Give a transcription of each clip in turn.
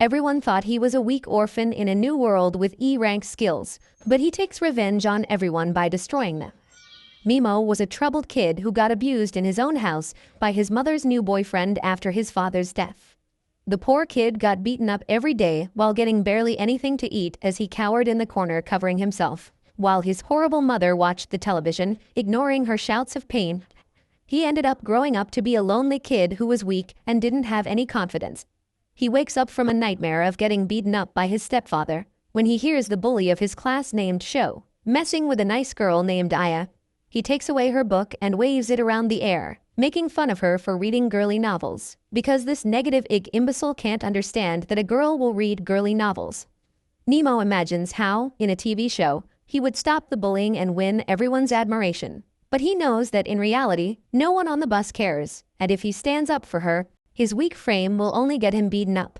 Everyone thought he was a weak orphan in a new world with E-rank skills, but he takes revenge on everyone by destroying them. Mimo was a troubled kid who got abused in his own house by his mother's new boyfriend after his father's death. The poor kid got beaten up every day while getting barely anything to eat as he cowered in the corner covering himself, while his horrible mother watched the television, ignoring her shouts of pain. He ended up growing up to be a lonely kid who was weak and didn't have any confidence. He wakes up from a nightmare of getting beaten up by his stepfather when he hears the bully of his class named Sho messing with a nice girl named Aya. He takes away her book and waves it around the air, making fun of her for reading girly novels, because this negative imbecile can't understand that a girl will read girly novels. Nemo imagines how, in a TV show, he would stop the bullying and win everyone's admiration. But he knows that in reality, no one on the bus cares, and if he stands up for her, his weak frame will only get him beaten up.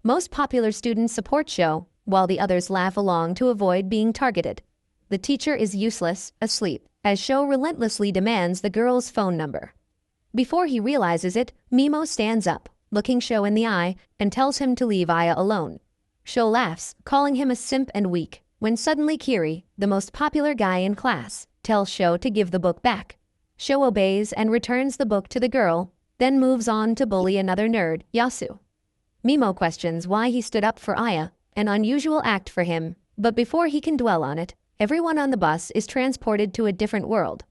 Most popular students support Sho, while the others laugh along to avoid being targeted. The teacher is useless, asleep, as Sho relentlessly demands the girl's phone number. Before he realizes it, Mimo stands up, looking Sho in the eye, and tells him to leave Aya alone. Sho laughs, calling him a simp and weak, when suddenly Kiri, the most popular guy in class, tells Sho to give the book back. Sho obeys and returns the book to the girl, then moves on to bully another nerd, Yasu. Mimo questions why he stood up for Aya, an unusual act for him, but before he can dwell on it, everyone on the bus is transported to a different world.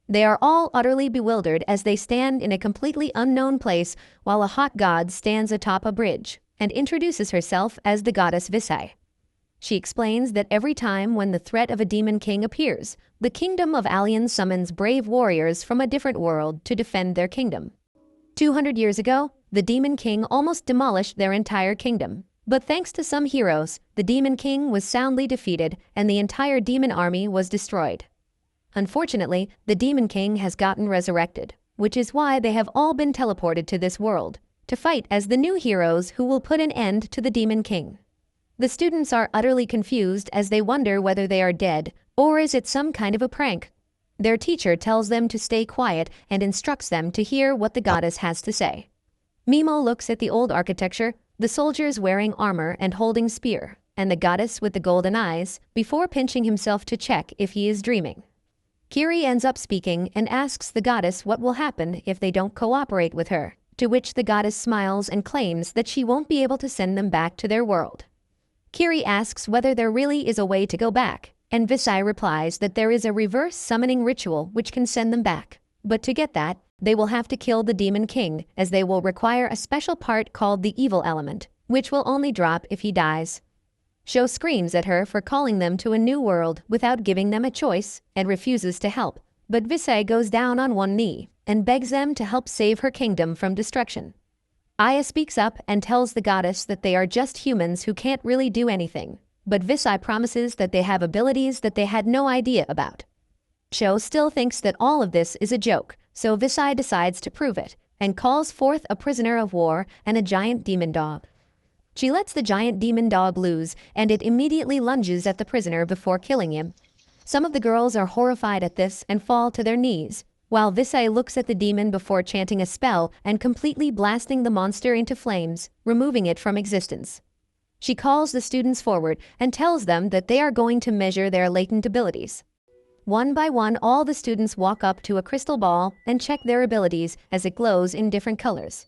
They are all utterly bewildered as they stand in a completely unknown place while a hot god stands atop a bridge and introduces herself as the goddess Visai. She explains that every time when the threat of a demon king appears, the kingdom of Alien summons brave warriors from a different world to defend their kingdom. 200 years ago, the Demon King almost demolished their entire kingdom. But thanks to some heroes, the Demon King was soundly defeated and the entire demon army was destroyed. Unfortunately, the Demon King has gotten resurrected, which is why they have all been teleported to this world, to fight as the new heroes who will put an end to the Demon King. The students are utterly confused as they wonder whether they are dead, or is it some kind of a prank? Their teacher tells them to stay quiet and instructs them to hear what the goddess has to say. Mimo looks at the old architecture, the soldiers wearing armor and holding spear, and the goddess with the golden eyes, before pinching himself to check if he is dreaming. Kiri ends up speaking and asks the goddess what will happen if they don't cooperate with her, to which the goddess smiles and claims that she won't be able to send them back to their world. Kiri asks whether there really is a way to go back, and Visai replies that there is a reverse summoning ritual which can send them back. But to get that, they will have to kill the Demon King, as they will require a special part called the evil element, which will only drop if he dies. Sho screams at her for calling them to a new world without giving them a choice and refuses to help, but Visai goes down on one knee and begs them to help save her kingdom from destruction. Aya speaks up and tells the goddess that they are just humans who can't really do anything, but Visai promises that they have abilities that they had no idea about. Sho still thinks that all of this is a joke, so Visai decides to prove it and calls forth a prisoner of war and a giant demon dog. She lets the giant demon dog loose and it immediately lunges at the prisoner before killing him. Some of the girls are horrified at this and fall to their knees, while Visai looks at the demon before chanting a spell and completely blasting the monster into flames, removing it from existence. She calls the students forward and tells them that they are going to measure their latent abilities. One by one, all the students walk up to a crystal ball and check their abilities as it glows in different colors.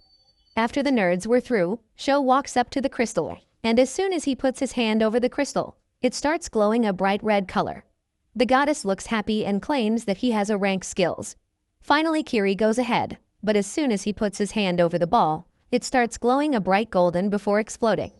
After the nerds were through, Sho walks up to the crystal, and as soon as he puts his hand over the crystal, it starts glowing a bright red color. The goddess looks happy and claims that he has a rank skills. Finally, Kiri goes ahead, but as soon as he puts his hand over the ball, it starts glowing a bright golden before exploding.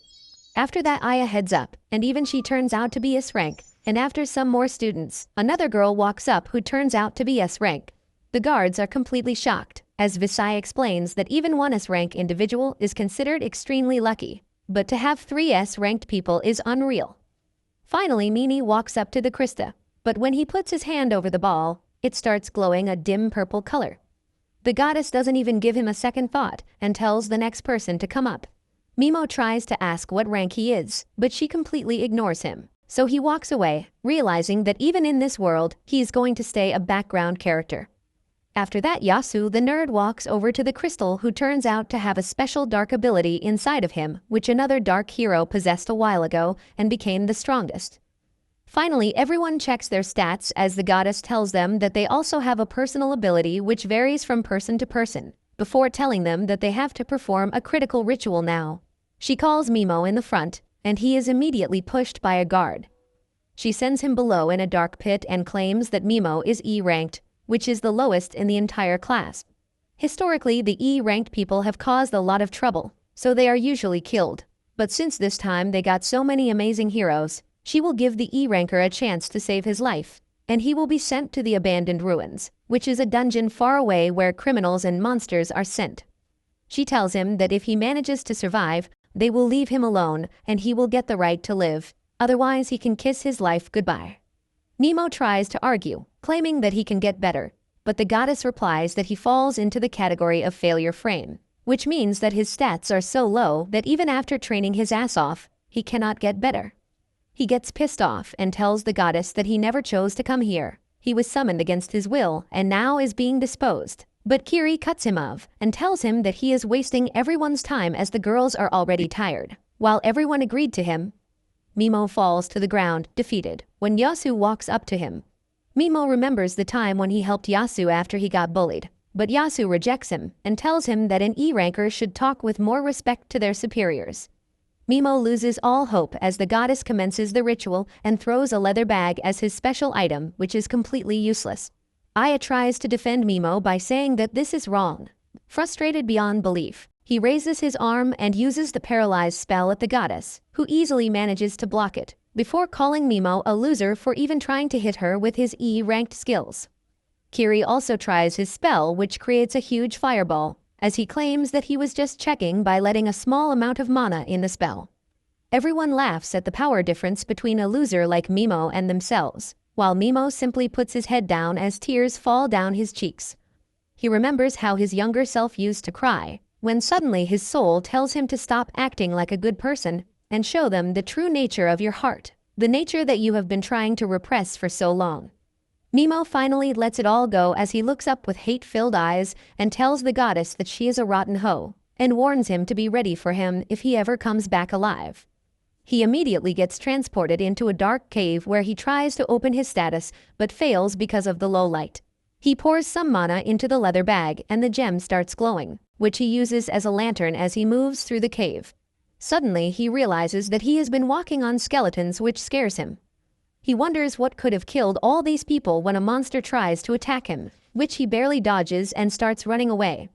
After that, Aya heads up, and even she turns out to be S rank, and after some more students, another girl walks up who turns out to be S rank. The guards are completely shocked, as Visai explains that even one S rank individual is considered extremely lucky, but to have 3 S ranked people is unreal. Finally, Mini walks up to the Krista, but when he puts his hand over the ball, it starts glowing a dim purple color. The goddess doesn't even give him a second thought and tells the next person to come up. Mimo tries to ask what rank he is, but she completely ignores him. So he walks away, realizing that even in this world, he is going to stay a background character. After that, Yasu the nerd walks over to the crystal, who turns out to have a special dark ability inside of him, which another dark hero possessed a while ago and became the strongest. Finally, everyone checks their stats as the goddess tells them that they also have a personal ability which varies from person to person, before telling them that they have to perform a critical ritual now. She calls Mimo in the front, and he is immediately pushed by a guard. She sends him below in a dark pit and claims that Mimo is E-ranked, which is the lowest in the entire class. Historically, the E-ranked people have caused a lot of trouble, so they are usually killed. But since this time they got so many amazing heroes, she will give the E-ranker a chance to save his life, and he will be sent to the Abandoned Ruins, which is a dungeon far away where criminals and monsters are sent. She tells him that if he manages to survive, they will leave him alone and he will get the right to live, otherwise he can kiss his life goodbye. Nemo tries to argue, claiming that he can get better, but the goddess replies that he falls into the category of failure frame, which means that his stats are so low that even after training his ass off, he cannot get better. He gets pissed off and tells the goddess that he never chose to come here. He was summoned against his will and now is being disposed. But Kiri cuts him off and tells him that he is wasting everyone's time as the girls are already tired. While everyone agreed to him, Mimo falls to the ground, defeated, when Yasu walks up to him. Mimo remembers the time when he helped Yasu after he got bullied, but Yasu rejects him and tells him that an E-ranker should talk with more respect to their superiors. Mimo loses all hope as the goddess commences the ritual and throws a leather bag as his special item, which is completely useless. Aya tries to defend Mimo by saying that this is wrong. Frustrated beyond belief, he raises his arm and uses the paralyzed spell at the goddess, who easily manages to block it, before calling Mimo a loser for even trying to hit her with his E-ranked skills. Kiri also tries his spell, which creates a huge fireball, as he claims that he was just checking by letting a small amount of mana in the spell. Everyone laughs at the power difference between a loser like Mimo and themselves, while Mimo simply puts his head down as tears fall down his cheeks. He remembers how his younger self used to cry, when suddenly his soul tells him to stop acting like a good person and show them the true nature of your heart, the nature that you have been trying to repress for so long. Mimo finally lets it all go as he looks up with hate-filled eyes and tells the goddess that she is a rotten hoe, and warns him to be ready for him if he ever comes back alive. He immediately gets transported into a dark cave where he tries to open his status but fails because of the low light. He pours some mana into the leather bag and the gem starts glowing, which he uses as a lantern as he moves through the cave. Suddenly, he realizes that he has been walking on skeletons, which scares him. He wonders what could have killed all these people when a monster tries to attack him, which he barely dodges and starts running away.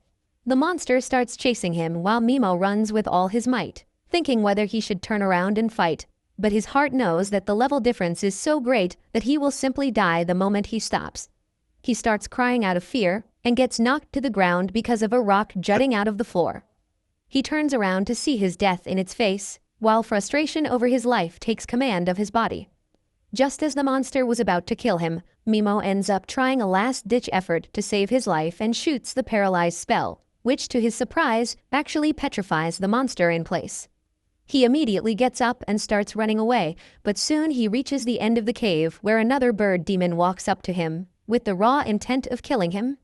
The monster starts chasing him while Mimo runs with all his might, thinking whether he should turn around and fight, but his heart knows that the level difference is so great that he will simply die the moment he stops. He starts crying out of fear and gets knocked to the ground because of a rock jutting out of the floor. He turns around to see his death in its face, while frustration over his life takes command of his body. Just as the monster was about to kill him, Mimo ends up trying a last-ditch effort to save his life and shoots the paralyzed spell, which to his surprise actually petrifies the monster in place. He immediately gets up and starts running away, but soon he reaches the end of the cave where another bird demon walks up to him, with the raw intent of killing him.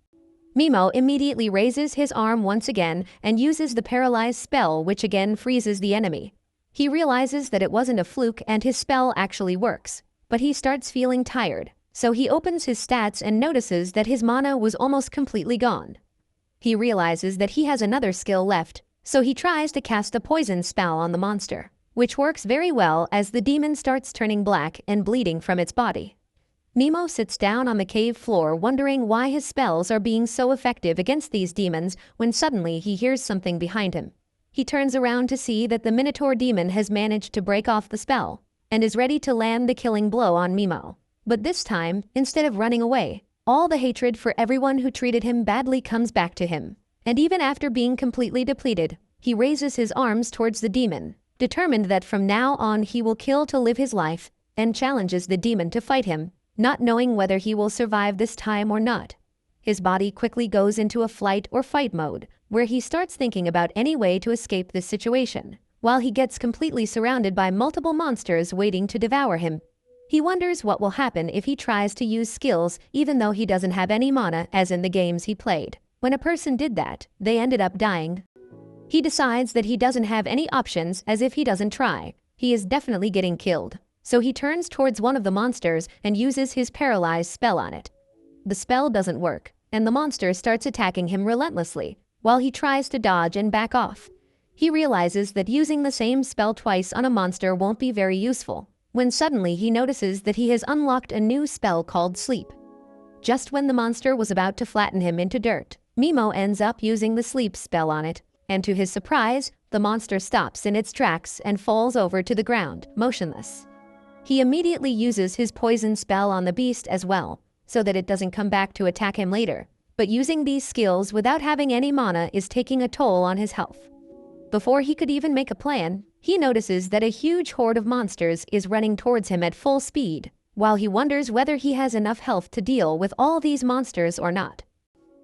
Mimo immediately raises his arm once again and uses the paralyzed spell, which again freezes the enemy. He realizes that it wasn't a fluke and his spell actually works, but he starts feeling tired, so he opens his stats and notices that his mana was almost completely gone. He realizes that he has another skill left, so he tries to cast a poison spell on the monster, which works very well as the demon starts turning black and bleeding from its body. Mimo sits down on the cave floor wondering why his spells are being so effective against these demons when suddenly he hears something behind him. He turns around to see that the Minotaur demon has managed to break off the spell and is ready to land the killing blow on Mimo. But this time, instead of running away, all the hatred for everyone who treated him badly comes back to him. And even after being completely depleted, he raises his arms towards the demon, determined that from now on he will kill to live his life, and challenges the demon to fight him, not knowing whether he will survive this time or not. His body quickly goes into a flight or fight mode, where he starts thinking about any way to escape this situation, while he gets completely surrounded by multiple monsters waiting to devour him. He wonders what will happen if he tries to use skills even though he doesn't have any mana as in the games he played. When a person did that, they ended up dying. He decides that he doesn't have any options as if he doesn't try. He is definitely getting killed. So he turns towards one of the monsters and uses his paralyze spell on it. The spell doesn't work, and the monster starts attacking him relentlessly, while he tries to dodge and back off. He realizes that using the same spell twice on a monster won't be very useful, when suddenly he notices that he has unlocked a new spell called Sleep. Just when the monster was about to flatten him into dirt, Mimo ends up using the Sleep spell on it, and to his surprise, the monster stops in its tracks and falls over to the ground, motionless. He immediately uses his poison spell on the beast as well, so that it doesn't come back to attack him later. But using these skills without having any mana is taking a toll on his health. Before he could even make a plan, he notices that a huge horde of monsters is running towards him at full speed, while he wonders whether he has enough health to deal with all these monsters or not.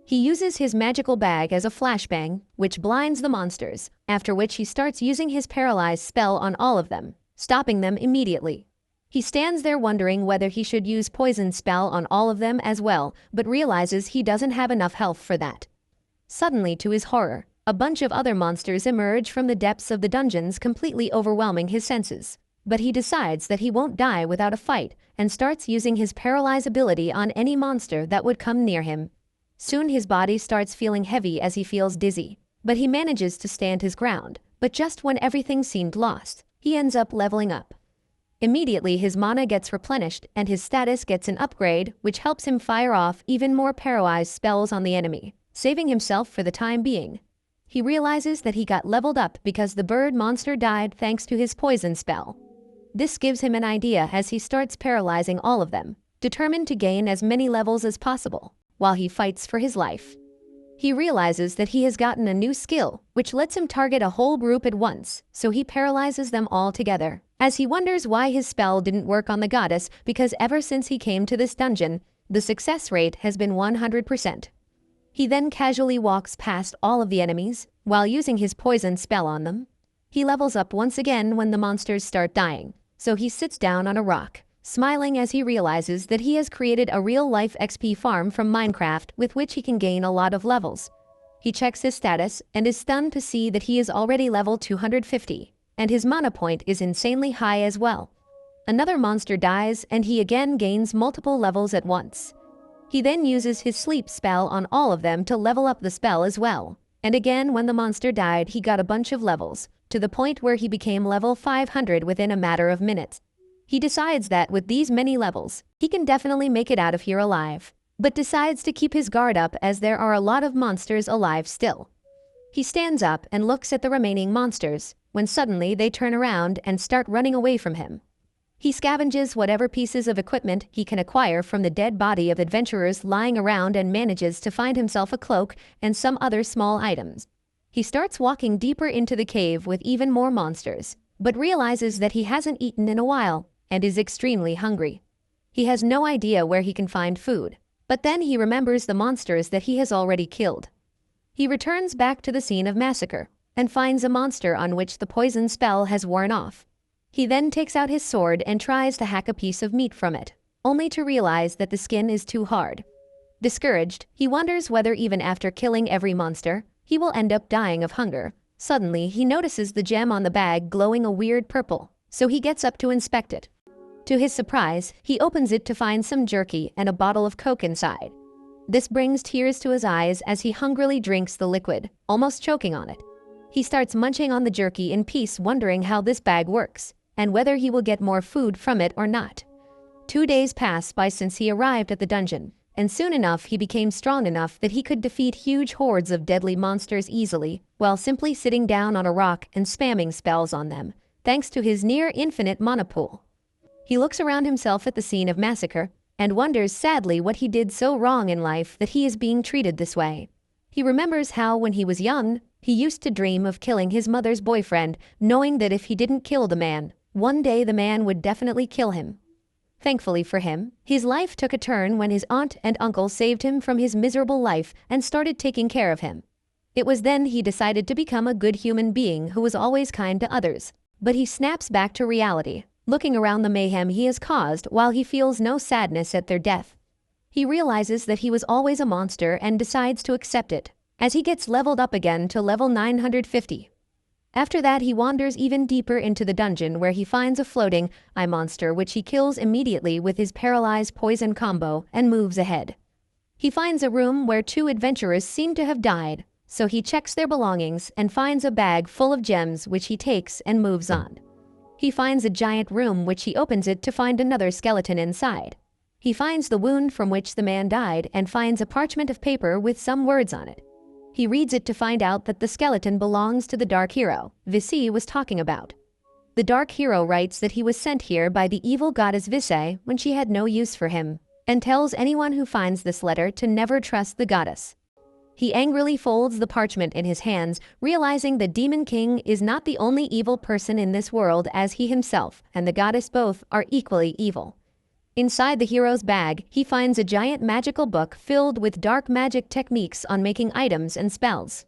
He uses his magical bag as a flashbang, which blinds the monsters, after which he starts using his paralyze spell on all of them, stopping them immediately. He stands there wondering whether he should use poison spell on all of them as well, but realizes he doesn't have enough health for that. Suddenly, to his horror, a bunch of other monsters emerge from the depths of the dungeons, completely overwhelming his senses. But he decides that he won't die without a fight and starts using his paralyze ability on any monster that would come near him. Soon his body starts feeling heavy as he feels dizzy, but he manages to stand his ground. But just when everything seemed lost, he ends up leveling up. Immediately his mana gets replenished and his status gets an upgrade, which helps him fire off even more paralyzed spells on the enemy, saving himself for the time being. He realizes that he got leveled up because the bird monster died thanks to his poison spell. This gives him an idea as he starts paralyzing all of them, determined to gain as many levels as possible, while he fights for his life. He realizes that he has gotten a new skill, which lets him target a whole group at once, so he paralyzes them all together. As he wonders why his spell didn't work on the goddess, because ever since he came to this dungeon, the success rate has been 100%. He then casually walks past all of the enemies, while using his poison spell on them. He levels up once again when the monsters start dying, so he sits down on a rock, smiling as he realizes that he has created a real-life XP farm from Minecraft with which he can gain a lot of levels. He checks his status and is stunned to see that he is already level 250, and his mana point is insanely high as well. Another monster dies and he again gains multiple levels at once. He then uses his sleep spell on all of them to level up the spell as well. And again, when the monster died, he got a bunch of levels, to the point where he became level 500 within a matter of minutes. He decides that with these many levels, he can definitely make it out of here alive, but decides to keep his guard up as there are a lot of monsters alive still. He stands up and looks at the remaining monsters, when suddenly they turn around and start running away from him. He scavenges whatever pieces of equipment he can acquire from the dead body of adventurers lying around and manages to find himself a cloak and some other small items. He starts walking deeper into the cave with even more monsters, but realizes that he hasn't eaten in a while and is extremely hungry. He has no idea where he can find food, but then he remembers the monsters that he has already killed. He returns back to the scene of massacre and finds a monster on which the poison spell has worn off. He then takes out his sword and tries to hack a piece of meat from it, only to realize that the skin is too hard. Discouraged, he wonders whether even after killing every monster, he will end up dying of hunger. Suddenly, he notices the gem on the bag glowing a weird purple, so he gets up to inspect it. To his surprise, he opens it to find some jerky and a bottle of Coke inside. This brings tears to his eyes as he hungrily drinks the liquid, almost choking on it. He starts munching on the jerky in peace, wondering how this bag works, and whether he will get more food from it or not. 2 days pass by since he arrived at the dungeon, and soon enough he became strong enough that he could defeat huge hordes of deadly monsters easily, while simply sitting down on a rock and spamming spells on them, thanks to his near-infinite mana pool. He looks around himself at the scene of massacre, and wonders sadly what he did so wrong in life that he is being treated this way. He remembers how, when he was young, he used to dream of killing his mother's boyfriend, knowing that if he didn't kill the man, one day the man would definitely kill him. Thankfully for him, his life took a turn when his aunt and uncle saved him from his miserable life and started taking care of him. It was then he decided to become a good human being who was always kind to others. But he snaps back to reality, looking around the mayhem he has caused while he feels no sadness at their death. He realizes that he was always a monster and decides to accept it, as he gets leveled up again to level 950. After that, he wanders even deeper into the dungeon where he finds a floating eye monster which he kills immediately with his paralyzed poison combo and moves ahead. He finds a room where 2 adventurers seem to have died, so he checks their belongings and finds a bag full of gems which he takes and moves on. He finds a giant room which he opens it to find another skeleton inside. He finds the wound from which the man died and finds a parchment of paper with some words on it. He reads it to find out that the skeleton belongs to the Dark Hero Visi was talking about. The Dark Hero writes that he was sent here by the evil goddess Visi when she had no use for him, and tells anyone who finds this letter to never trust the goddess. He angrily folds the parchment in his hands, realizing the Demon King is not the only evil person in this world, as he himself and the goddess both are equally evil. Inside the hero's bag, he finds a giant magical book filled with dark magic techniques on making items and spells.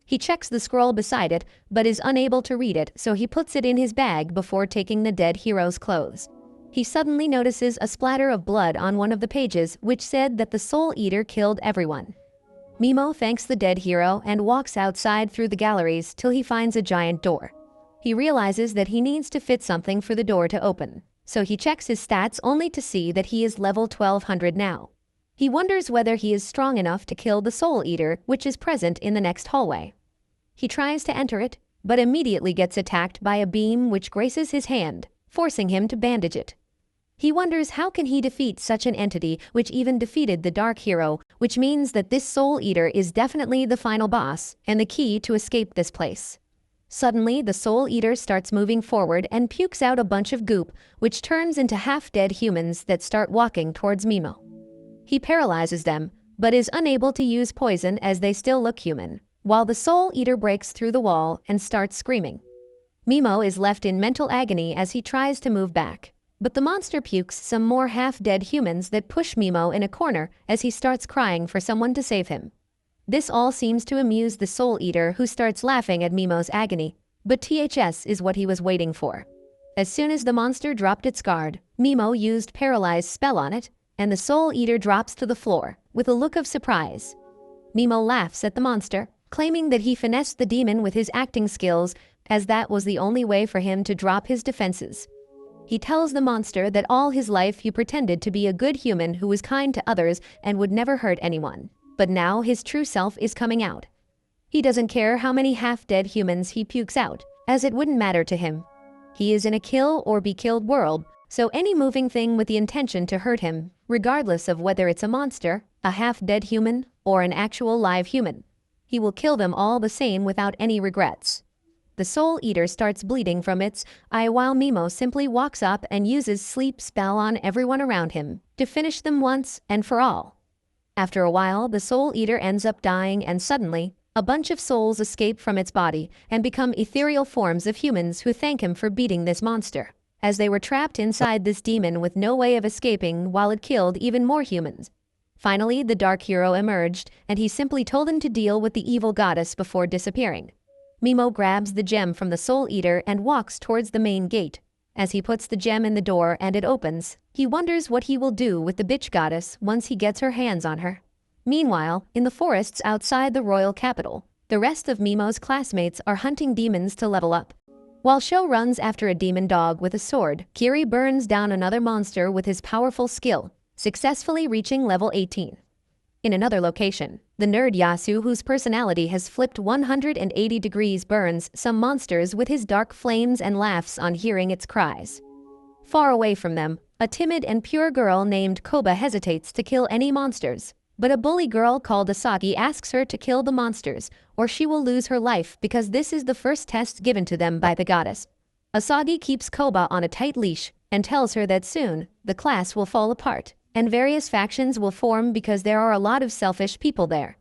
He checks the scroll beside it, but is unable to read it, so he puts it in his bag before taking the dead hero's clothes. He suddenly notices a splatter of blood on one of the pages, which said that the Soul Eater killed everyone. Mimo thanks the dead hero and walks outside through the galleries till he finds a giant door. He realizes that he needs to fit something for the door to open, so he checks his stats only to see that he is level 1200 now. He wonders whether he is strong enough to kill the Soul Eater, which is present in the next hallway. He tries to enter it, but immediately gets attacked by a beam which graces his hand, forcing him to bandage it. He wonders how can he defeat such an entity which even defeated the Dark Hero, which means that this Soul Eater is definitely the final boss and the key to escape this place. Suddenly, the Soul Eater starts moving forward and pukes out a bunch of goop, which turns into half-dead humans that start walking towards Mimo. He paralyzes them, but is unable to use poison as they still look human, while the Soul Eater breaks through the wall and starts screaming. Mimo is left in mental agony as he tries to move back, but the monster pukes some more half-dead humans that push Mimo in a corner as he starts crying for someone to save him. This all seems to amuse the Soul Eater, who starts laughing at Mimo's agony, but THS is what he was waiting for. As soon as the monster dropped its guard, Mimo used Paralyze spell on it, and the Soul Eater drops to the floor with a look of surprise. Mimo laughs at the monster, claiming that he finessed the demon with his acting skills, as that was the only way for him to drop his defenses. He tells the monster that all his life he pretended to be a good human who was kind to others and would never hurt anyone, but now his true self is coming out. He doesn't care how many half-dead humans he pukes out, as it wouldn't matter to him. He is in a kill or be killed world, so any moving thing with the intention to hurt him, regardless of whether it's a monster, a half-dead human, or an actual live human, he will kill them all the same without any regrets. The Soul Eater starts bleeding from its eye while Mimo simply walks up and uses sleep spell on everyone around him to finish them once and for all. After a while, the Soul Eater ends up dying, and suddenly, a bunch of souls escape from its body and become ethereal forms of humans who thank him for beating this monster, as they were trapped inside this demon with no way of escaping while it killed even more humans. Finally, the Dark Hero emerged, and he simply told him to deal with the evil goddess before disappearing. Mimo grabs the gem from the Soul Eater and walks towards the main gate. As he puts the gem in the door and it opens, he wonders what he will do with the bitch goddess once he gets her hands on her. Meanwhile, in the forests outside the royal capital, the rest of Mimo's classmates are hunting demons to level up. While Sho runs after a demon dog with a sword, Kiri burns down another monster with his powerful skill, successfully reaching level 18. In another location, the nerd Yasu, whose personality has flipped 180 degrees, burns some monsters with his dark flames and laughs on hearing its cries. Far away from them, a timid and pure girl named Koba hesitates to kill any monsters, but a bully girl called Asagi asks her to kill the monsters, or she will lose her life because this is the first test given to them by the goddess. Asagi keeps Koba on a tight leash and tells her that soon, the class will fall apart, and various factions will form because there are a lot of selfish people there.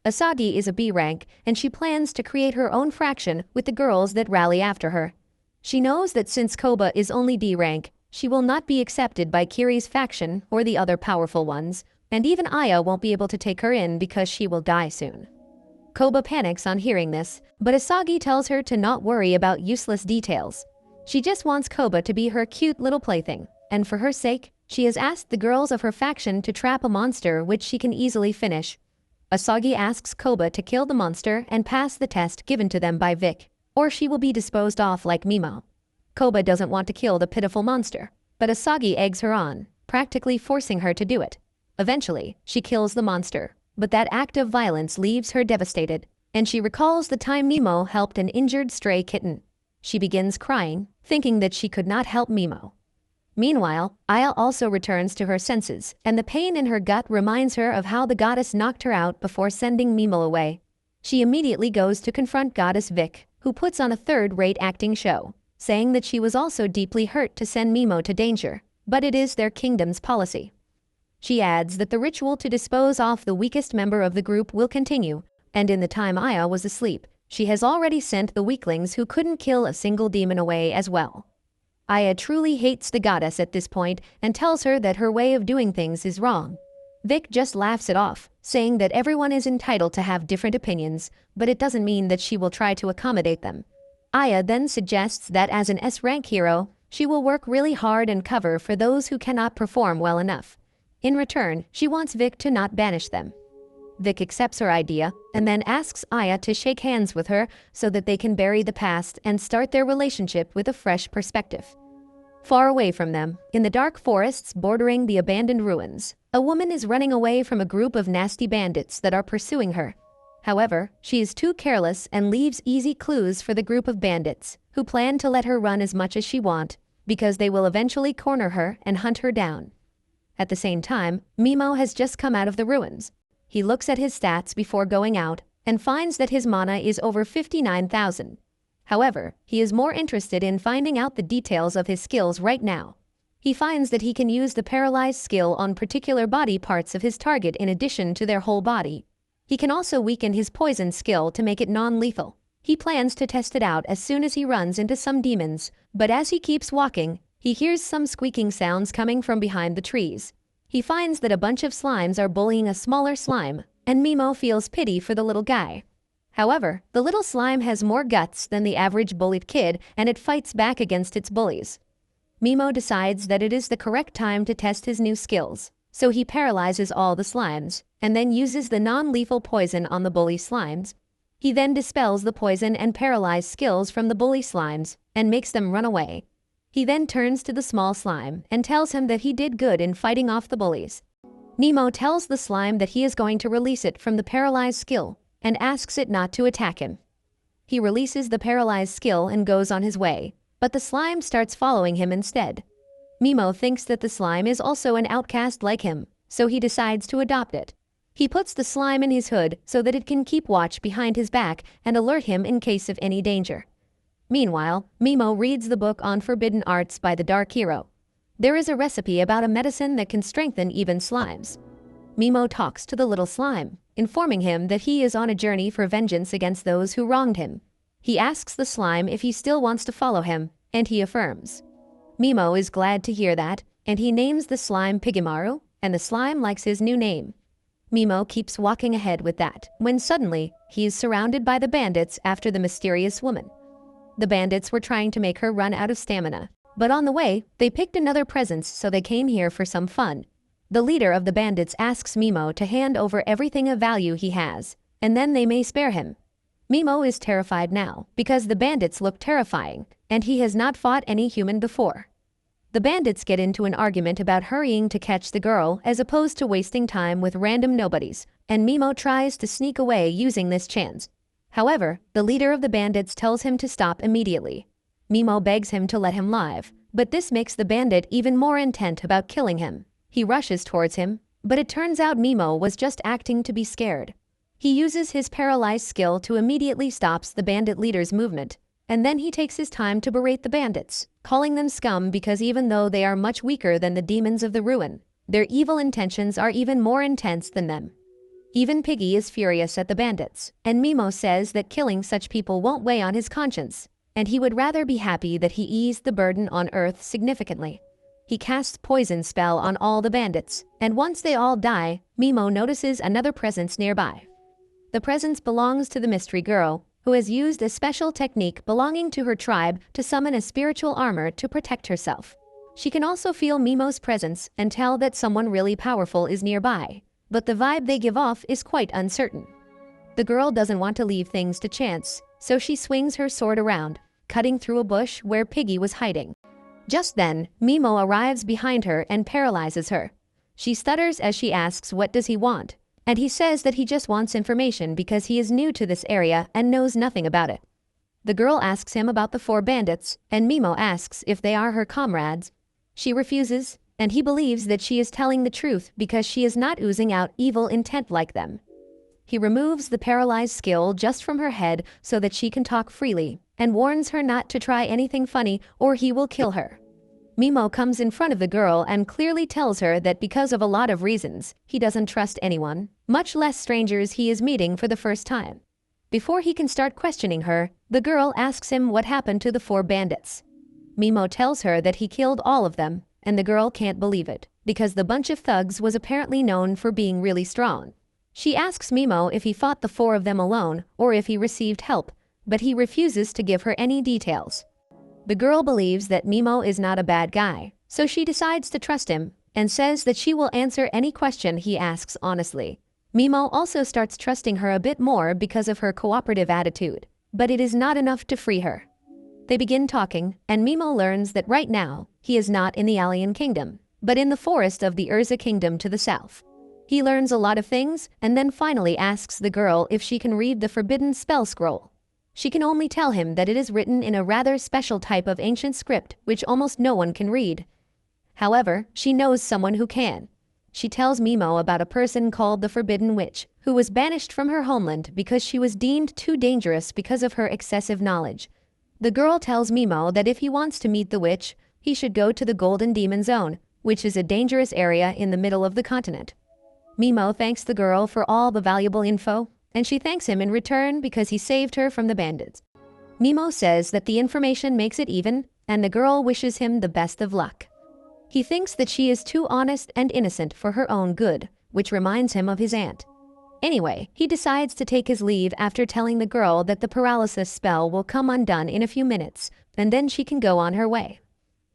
Asagi is a B rank, and she plans to create her own fraction with the girls that rally after her. She knows that since Koba is only D rank, she will not be accepted by Kiri's faction or the other powerful ones, and even Aya won't be able to take her in because she will die soon. Koba panics on hearing this, but Asagi tells her to not worry about useless details. She just wants Koba to be her cute little plaything, and for her sake, she has asked the girls of her faction to trap a monster which she can easily finish. Asagi asks Koba to kill the monster and pass the test given to them by Vic, or she will be disposed off like Mimo. Koba doesn't want to kill the pitiful monster, but Asagi eggs her on, practically forcing her to do it. Eventually, she kills the monster, but that act of violence leaves her devastated, and she recalls the time Mimo helped an injured stray kitten. She begins crying, thinking that she could not help Mimo. Meanwhile, Aya also returns to her senses, and the pain in her gut reminds her of how the goddess knocked her out before sending Mimo away. She immediately goes to confront Goddess Vic, who puts on a third-rate acting show, saying that she was also deeply hurt to send Mimo to danger, but it is their kingdom's policy. She adds that the ritual to dispose off the weakest member of the group will continue, and in the time Aya was asleep, she has already sent the weaklings who couldn't kill a single demon away as well. Aya truly hates the goddess at this point and tells her that her way of doing things is wrong. Vic just laughs it off, saying that everyone is entitled to have different opinions, but it doesn't mean that she will try to accommodate them. Aya then suggests that as an S-rank hero, she will work really hard and cover for those who cannot perform well enough. In return, she wants Vic to not banish them. Vic accepts her idea and then asks Aya to shake hands with her so that they can bury the past and start their relationship with a fresh perspective. Far away from them, in the dark forests bordering the abandoned ruins, a woman is running away from a group of nasty bandits that are pursuing her. However, she is too careless and leaves easy clues for the group of bandits, who plan to let her run as much as she wants, because they will eventually corner her and hunt her down. At the same time, Mimo has just come out of the ruins. He looks at his stats before going out and finds that his mana is over 59,000. However, he is more interested in finding out the details of his skills right now. He finds that he can use the paralyzed skill on particular body parts of his target in addition to their whole body. He can also weaken his poison skill to make it non-lethal. He plans to test it out as soon as he runs into some demons, but as he keeps walking, he hears some squeaking sounds coming from behind the trees. He finds that a bunch of slimes are bullying a smaller slime, and Mimo feels pity for the little guy. However, the little slime has more guts than the average bullied kid, and it fights back against its bullies. Mimo decides that it is the correct time to test his new skills, so he paralyzes all the slimes, and then uses the non-lethal poison on the bully slimes. He then dispels the poison and paralyzed skills from the bully slimes, and makes them run away. He then turns to the small slime and tells him that he did good in fighting off the bullies. Mimo tells the slime that he is going to release it from the paralyzed skill, and asks it not to attack him. He releases the paralyzed skill and goes on his way, but the slime starts following him instead. Mimo thinks that the slime is also an outcast like him, so he decides to adopt it. He puts the slime in his hood so that it can keep watch behind his back and alert him in case of any danger. Meanwhile, Mimo reads the book on forbidden arts by the Dark Hero. There is a recipe about a medicine that can strengthen even slimes. Mimo talks to the little slime, informing him that he is on a journey for vengeance against those who wronged him. He asks the slime if he still wants to follow him, and he affirms. Mimo is glad to hear that, and he names the slime Pigimaru, and the slime likes his new name. Mimo keeps walking ahead with that, when suddenly, he is surrounded by the bandits after the mysterious woman. The bandits were trying to make her run out of stamina, but on the way, they picked another presence, so they came here for some fun. The leader of the bandits asks Mimo to hand over everything of value he has, and then they may spare him. Mimo is terrified now, because the bandits look terrifying, and he has not fought any human before. The bandits get into an argument about hurrying to catch the girl as opposed to wasting time with random nobodies, and Mimo tries to sneak away using this chance. However, the leader of the bandits tells him to stop immediately. Mimo begs him to let him live, but this makes the bandit even more intent about killing him. He rushes towards him, but it turns out Mimo was just acting to be scared. He uses his paralyzed skill to immediately stops the bandit leader's movement, and then he takes his time to berate the bandits, calling them scum because even though they are much weaker than the demons of the ruin, their evil intentions are even more intense than them. Even Piggy is furious at the bandits, and Mimo says that killing such people won't weigh on his conscience, and he would rather be happy that he eased the burden on Earth significantly. He casts poison spell on all the bandits, and once they all die, Mimo notices another presence nearby. The presence belongs to the mystery girl, who has used a special technique belonging to her tribe to summon a spiritual armor to protect herself. She can also feel Mimo's presence and tell that someone really powerful is nearby, but the vibe they give off is quite uncertain. The girl doesn't want to leave things to chance, so she swings her sword around, cutting through a bush where Piggy was hiding. Just then, Mimo arrives behind her and paralyzes her. She stutters as she asks what does he want, and he says that he just wants information because he is new to this area and knows nothing about it. The girl asks him about the 4 bandits, and Mimo asks if they are her comrades. She refuses, and he believes that she is telling the truth because she is not oozing out evil intent like them. He removes the paralyzed skill just from her head so that she can talk freely, and warns her not to try anything funny or he will kill her. Mimo comes in front of the girl and clearly tells her that because of a lot of reasons, he doesn't trust anyone, much less strangers he is meeting for the first time. Before he can start questioning her, the girl asks him what happened to the 4 bandits. Mimo tells her that he killed all of them, and the girl can't believe it, because the bunch of thugs was apparently known for being really strong. She asks Mimo if he fought the 4 of them alone or if he received help, but he refuses to give her any details. The girl believes that Mimo is not a bad guy, so she decides to trust him and says that she will answer any question he asks honestly. Mimo also starts trusting her a bit more because of her cooperative attitude, but it is not enough to free her. They begin talking, and Mimo learns that right now, he is not in the Alien Kingdom, but in the forest of the Urza Kingdom to the south. He learns a lot of things and then finally asks the girl if she can read the forbidden spell scroll. She can only tell him that it is written in a rather special type of ancient script which almost no one can read. However, she knows someone who can. She tells Mimo about a person called the Forbidden Witch, who was banished from her homeland because she was deemed too dangerous because of her excessive knowledge. The girl tells Mimo that if he wants to meet the witch, he should go to the Golden Demon Zone, which is a dangerous area in the middle of the continent. Mimo thanks the girl for all the valuable info, and she thanks him in return because he saved her from the bandits. Mimo says that the information makes it even, and the girl wishes him the best of luck. He thinks that she is too honest and innocent for her own good, which reminds him of his aunt. Anyway, he decides to take his leave after telling the girl that the paralysis spell will come undone in a few minutes, and then she can go on her way.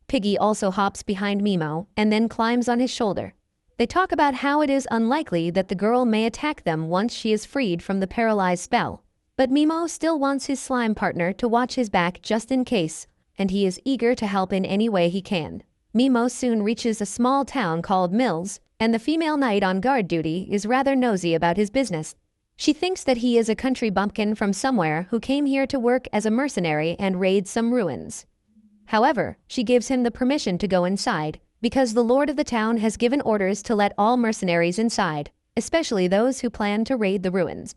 Piggy also hops behind Mimo and then climbs on his shoulder. They talk about how it is unlikely that the girl may attack them once she is freed from the paralyzed spell, but Mimo still wants his slime partner to watch his back just in case, and he is eager to help in any way he can. Mimo soon reaches a small town called Mills, and the female knight on guard duty is rather nosy about his business. She thinks that he is a country bumpkin from somewhere who came here to work as a mercenary and raid some ruins. However, she gives him the permission to go inside, because the lord of the town has given orders to let all mercenaries inside, especially those who plan to raid the ruins.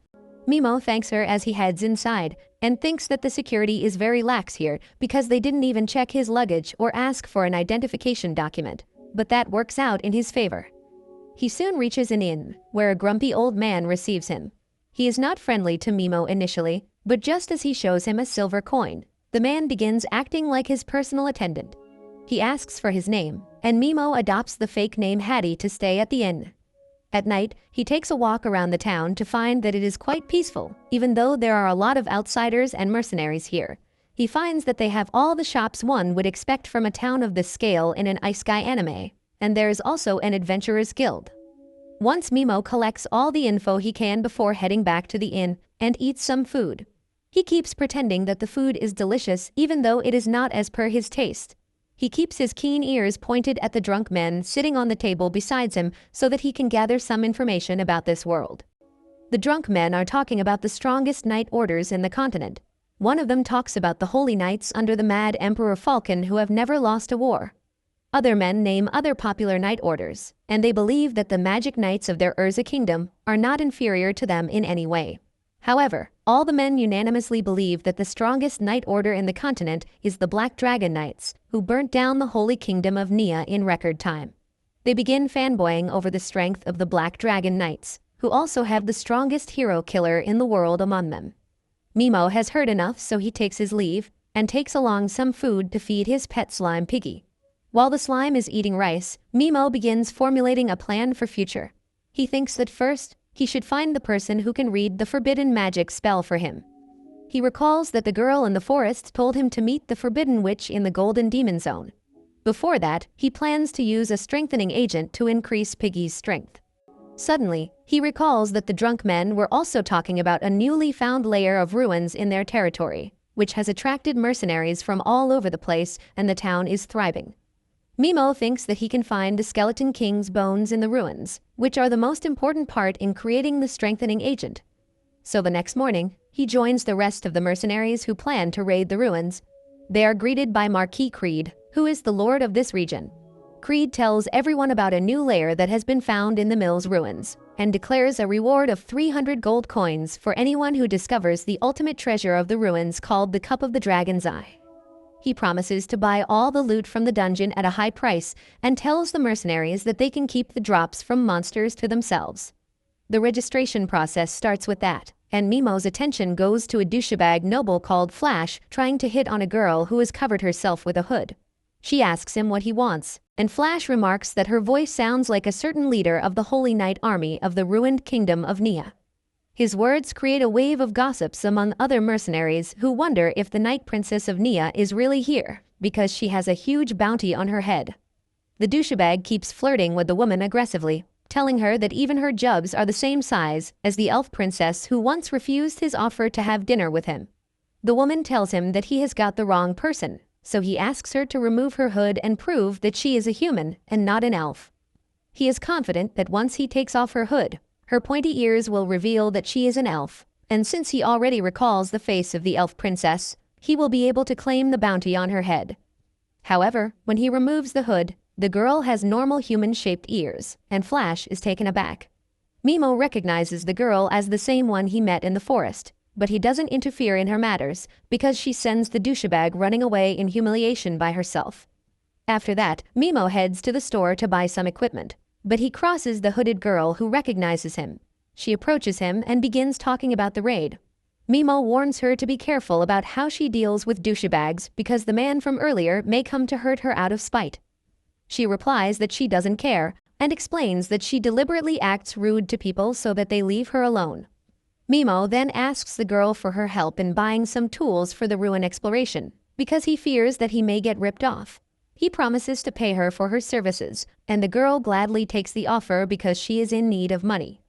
Mimo thanks her as he heads inside, and thinks that the security is very lax here because they didn't even check his luggage or ask for an identification document, but that works out in his favor. He soon reaches an inn, where a grumpy old man receives him. He is not friendly to Mimo initially, but just as he shows him a silver coin, the man begins acting like his personal attendant. He asks for his name, and Mimo adopts the fake name Hattie to stay at the inn. At night, he takes a walk around the town to find that it is quite peaceful, even though there are a lot of outsiders and mercenaries here. He finds that they have all the shops one would expect from a town of this scale in an Isekai anime, and there is also an adventurer's guild. Once Mimo collects all the info he can before heading back to the inn and eats some food. He keeps pretending that the food is delicious even though it is not as per his taste. He keeps his keen ears pointed at the drunk men sitting on the table beside him so that he can gather some information about this world. The drunk men are talking about the strongest knight orders in the continent. One of them talks about the holy knights under the mad Emperor Falcon who have never lost a war. Other men name other popular knight orders, and they believe that the magic knights of their Urza kingdom are not inferior to them in any way. However, all the men unanimously believe that the strongest knight order in the continent is the Black Dragon Knights, who burnt down the holy kingdom of Nia in record time. They begin fanboying over the strength of the Black Dragon Knights, who also have the strongest hero killer in the world among them. Mimo has heard enough, so he takes his leave and takes along some food to feed his pet slime Piggy. While the slime is eating rice, Mimo begins formulating a plan for future. He thinks that first, he should find the person who can read the forbidden magic spell for him. He recalls that the girl in the forest told him to meet the forbidden witch in the Golden Demon Zone. Before that, he plans to use a strengthening agent to increase Piggy's strength. Suddenly, he recalls that the drunk men were also talking about a newly found layer of ruins in their territory, which has attracted mercenaries from all over the place, and the town is thriving. Mimo thinks that he can find the Skeleton King's bones in the ruins, which are the most important part in creating the strengthening agent. So the next morning, he joins the rest of the mercenaries who plan to raid the ruins. They are greeted by Marquis Creed, who is the lord of this region. Creed tells everyone about a new layer that has been found in the mill's ruins, and declares a reward of 300 gold coins for anyone who discovers the ultimate treasure of the ruins called the Cup of the Dragon's Eye. He promises to buy all the loot from the dungeon at a high price and tells the mercenaries that they can keep the drops from monsters to themselves. The registration process starts with that, and Mimo's attention goes to a douchebag noble called Flash trying to hit on a girl who has covered herself with a hood. She asks him what he wants, and Flash remarks that her voice sounds like a certain leader of the Holy Knight army of the ruined kingdom of Nia. His words create a wave of gossips among other mercenaries who wonder if the Night Princess of Nia is really here, because she has a huge bounty on her head. The douchebag keeps flirting with the woman aggressively, telling her that even her jubs are the same size as the elf princess who once refused his offer to have dinner with him. The woman tells him that he has got the wrong person, so he asks her to remove her hood and prove that she is a human and not an elf. He is confident that once he takes off her hood, her pointy ears will reveal that she is an elf, and since he already recalls the face of the elf princess, he will be able to claim the bounty on her head. However, when he removes the hood, the girl has normal human-shaped ears, and Flash is taken aback. Mimo recognizes the girl as the same one he met in the forest, but he doesn't interfere in her matters because she sends the douchebag running away in humiliation by herself. After that, Mimo heads to the store to buy some equipment, but he crosses the hooded girl who recognizes him. She approaches him and begins talking about the raid. Mimo warns her to be careful about how she deals with douchebags because the man from earlier may come to hurt her out of spite. She replies that she doesn't care and explains that she deliberately acts rude to people so that they leave her alone. Mimo then asks the girl for her help in buying some tools for the ruin exploration because he fears that he may get ripped off. He promises to pay her for her services, and the girl gladly takes the offer because she is in need of money.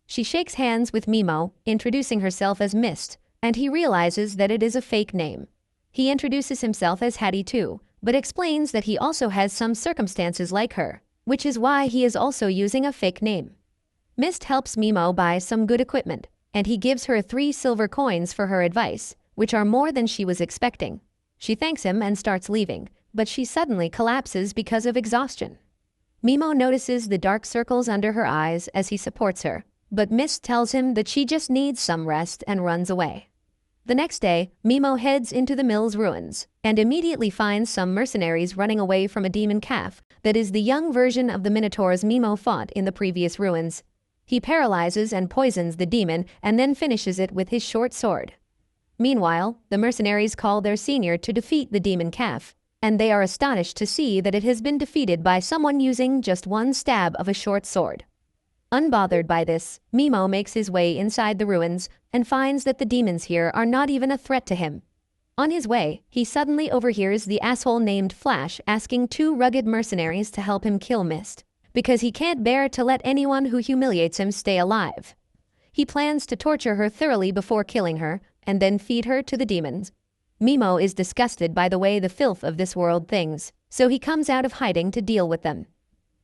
She shakes hands with Mimo, introducing herself as Mist, and he realizes that it is a fake name. He introduces himself as Hattie too, but explains that he also has some circumstances like her, which is why he is also using a fake name. Mist helps Mimo buy some good equipment, and he gives her 3 silver coins for her advice, which are more than she was expecting. She thanks him and starts leaving, but she suddenly collapses because of exhaustion. Mimo notices the dark circles under her eyes as he supports her, but Mist tells him that she just needs some rest and runs away. The next day, Mimo heads into the mill's ruins and immediately finds some mercenaries running away from a demon calf that is the young version of the minotaurs Mimo fought in the previous ruins. He paralyzes and poisons the demon and then finishes it with his short sword. Meanwhile, the mercenaries call their senior to defeat the demon calf, and they are astonished to see that it has been defeated by someone using just 1 stab of a short sword. Unbothered by this, Mimo makes his way inside the ruins and finds that the demons here are not even a threat to him. On his way, he suddenly overhears the asshole named Flash asking 2 rugged mercenaries to help him kill Mist, because he can't bear to let anyone who humiliates him stay alive. He plans to torture her thoroughly before killing her, and then feed her to the demons. Mimo is disgusted by the way the filth of this world thinks, so he comes out of hiding to deal with them.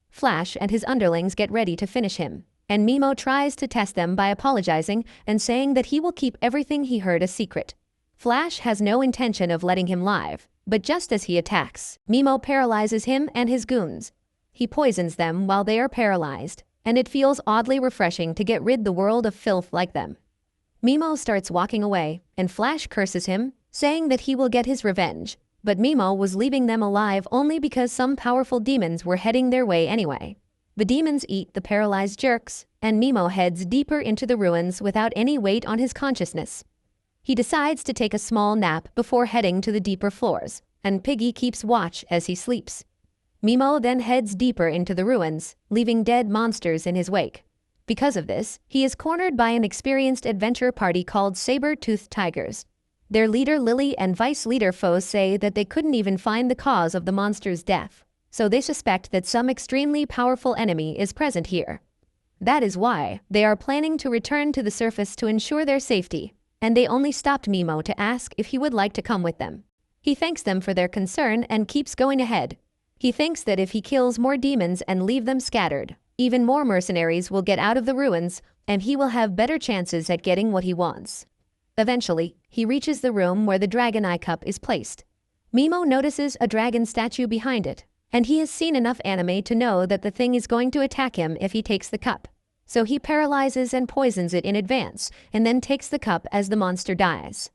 Flash and his underlings get ready to finish him, and Mimo tries to test them by apologizing and saying that he will keep everything he heard a secret. Flash has no intention of letting him live, but just as he attacks, Mimo paralyzes him and his goons. He poisons them while they are paralyzed, and it feels oddly refreshing to get rid the world of filth like them. Mimo starts walking away, and Flash curses him, saying that he will get his revenge, but Mimo was leaving them alive only because some powerful demons were heading their way anyway. The demons eat the paralyzed jerks, and Mimo heads deeper into the ruins without any weight on his consciousness. He decides to take a small nap before heading to the deeper floors, and Piggy keeps watch as he sleeps. Mimo then heads deeper into the ruins, leaving dead monsters in his wake. Because of this, he is cornered by an experienced adventure party called Saber-Toothed Tigers, Their leader Lily and vice leader Foes say that they couldn't even find the cause of the monster's death, so they suspect that some extremely powerful enemy is present here. That is why they are planning to return to the surface to ensure their safety, and they only stopped Mimo to ask if he would like to come with them. He thanks them for their concern and keeps going ahead. He thinks that if he kills more demons and leave them scattered, even more mercenaries will get out of the ruins, and he will have better chances at getting what he wants. Eventually, he reaches the room where the Dragon Eye Cup is placed. Mimo notices a dragon statue behind it, and he has seen enough anime to know that the thing is going to attack him if he takes the cup. So he paralyzes and poisons it in advance, and then takes the cup as the monster dies.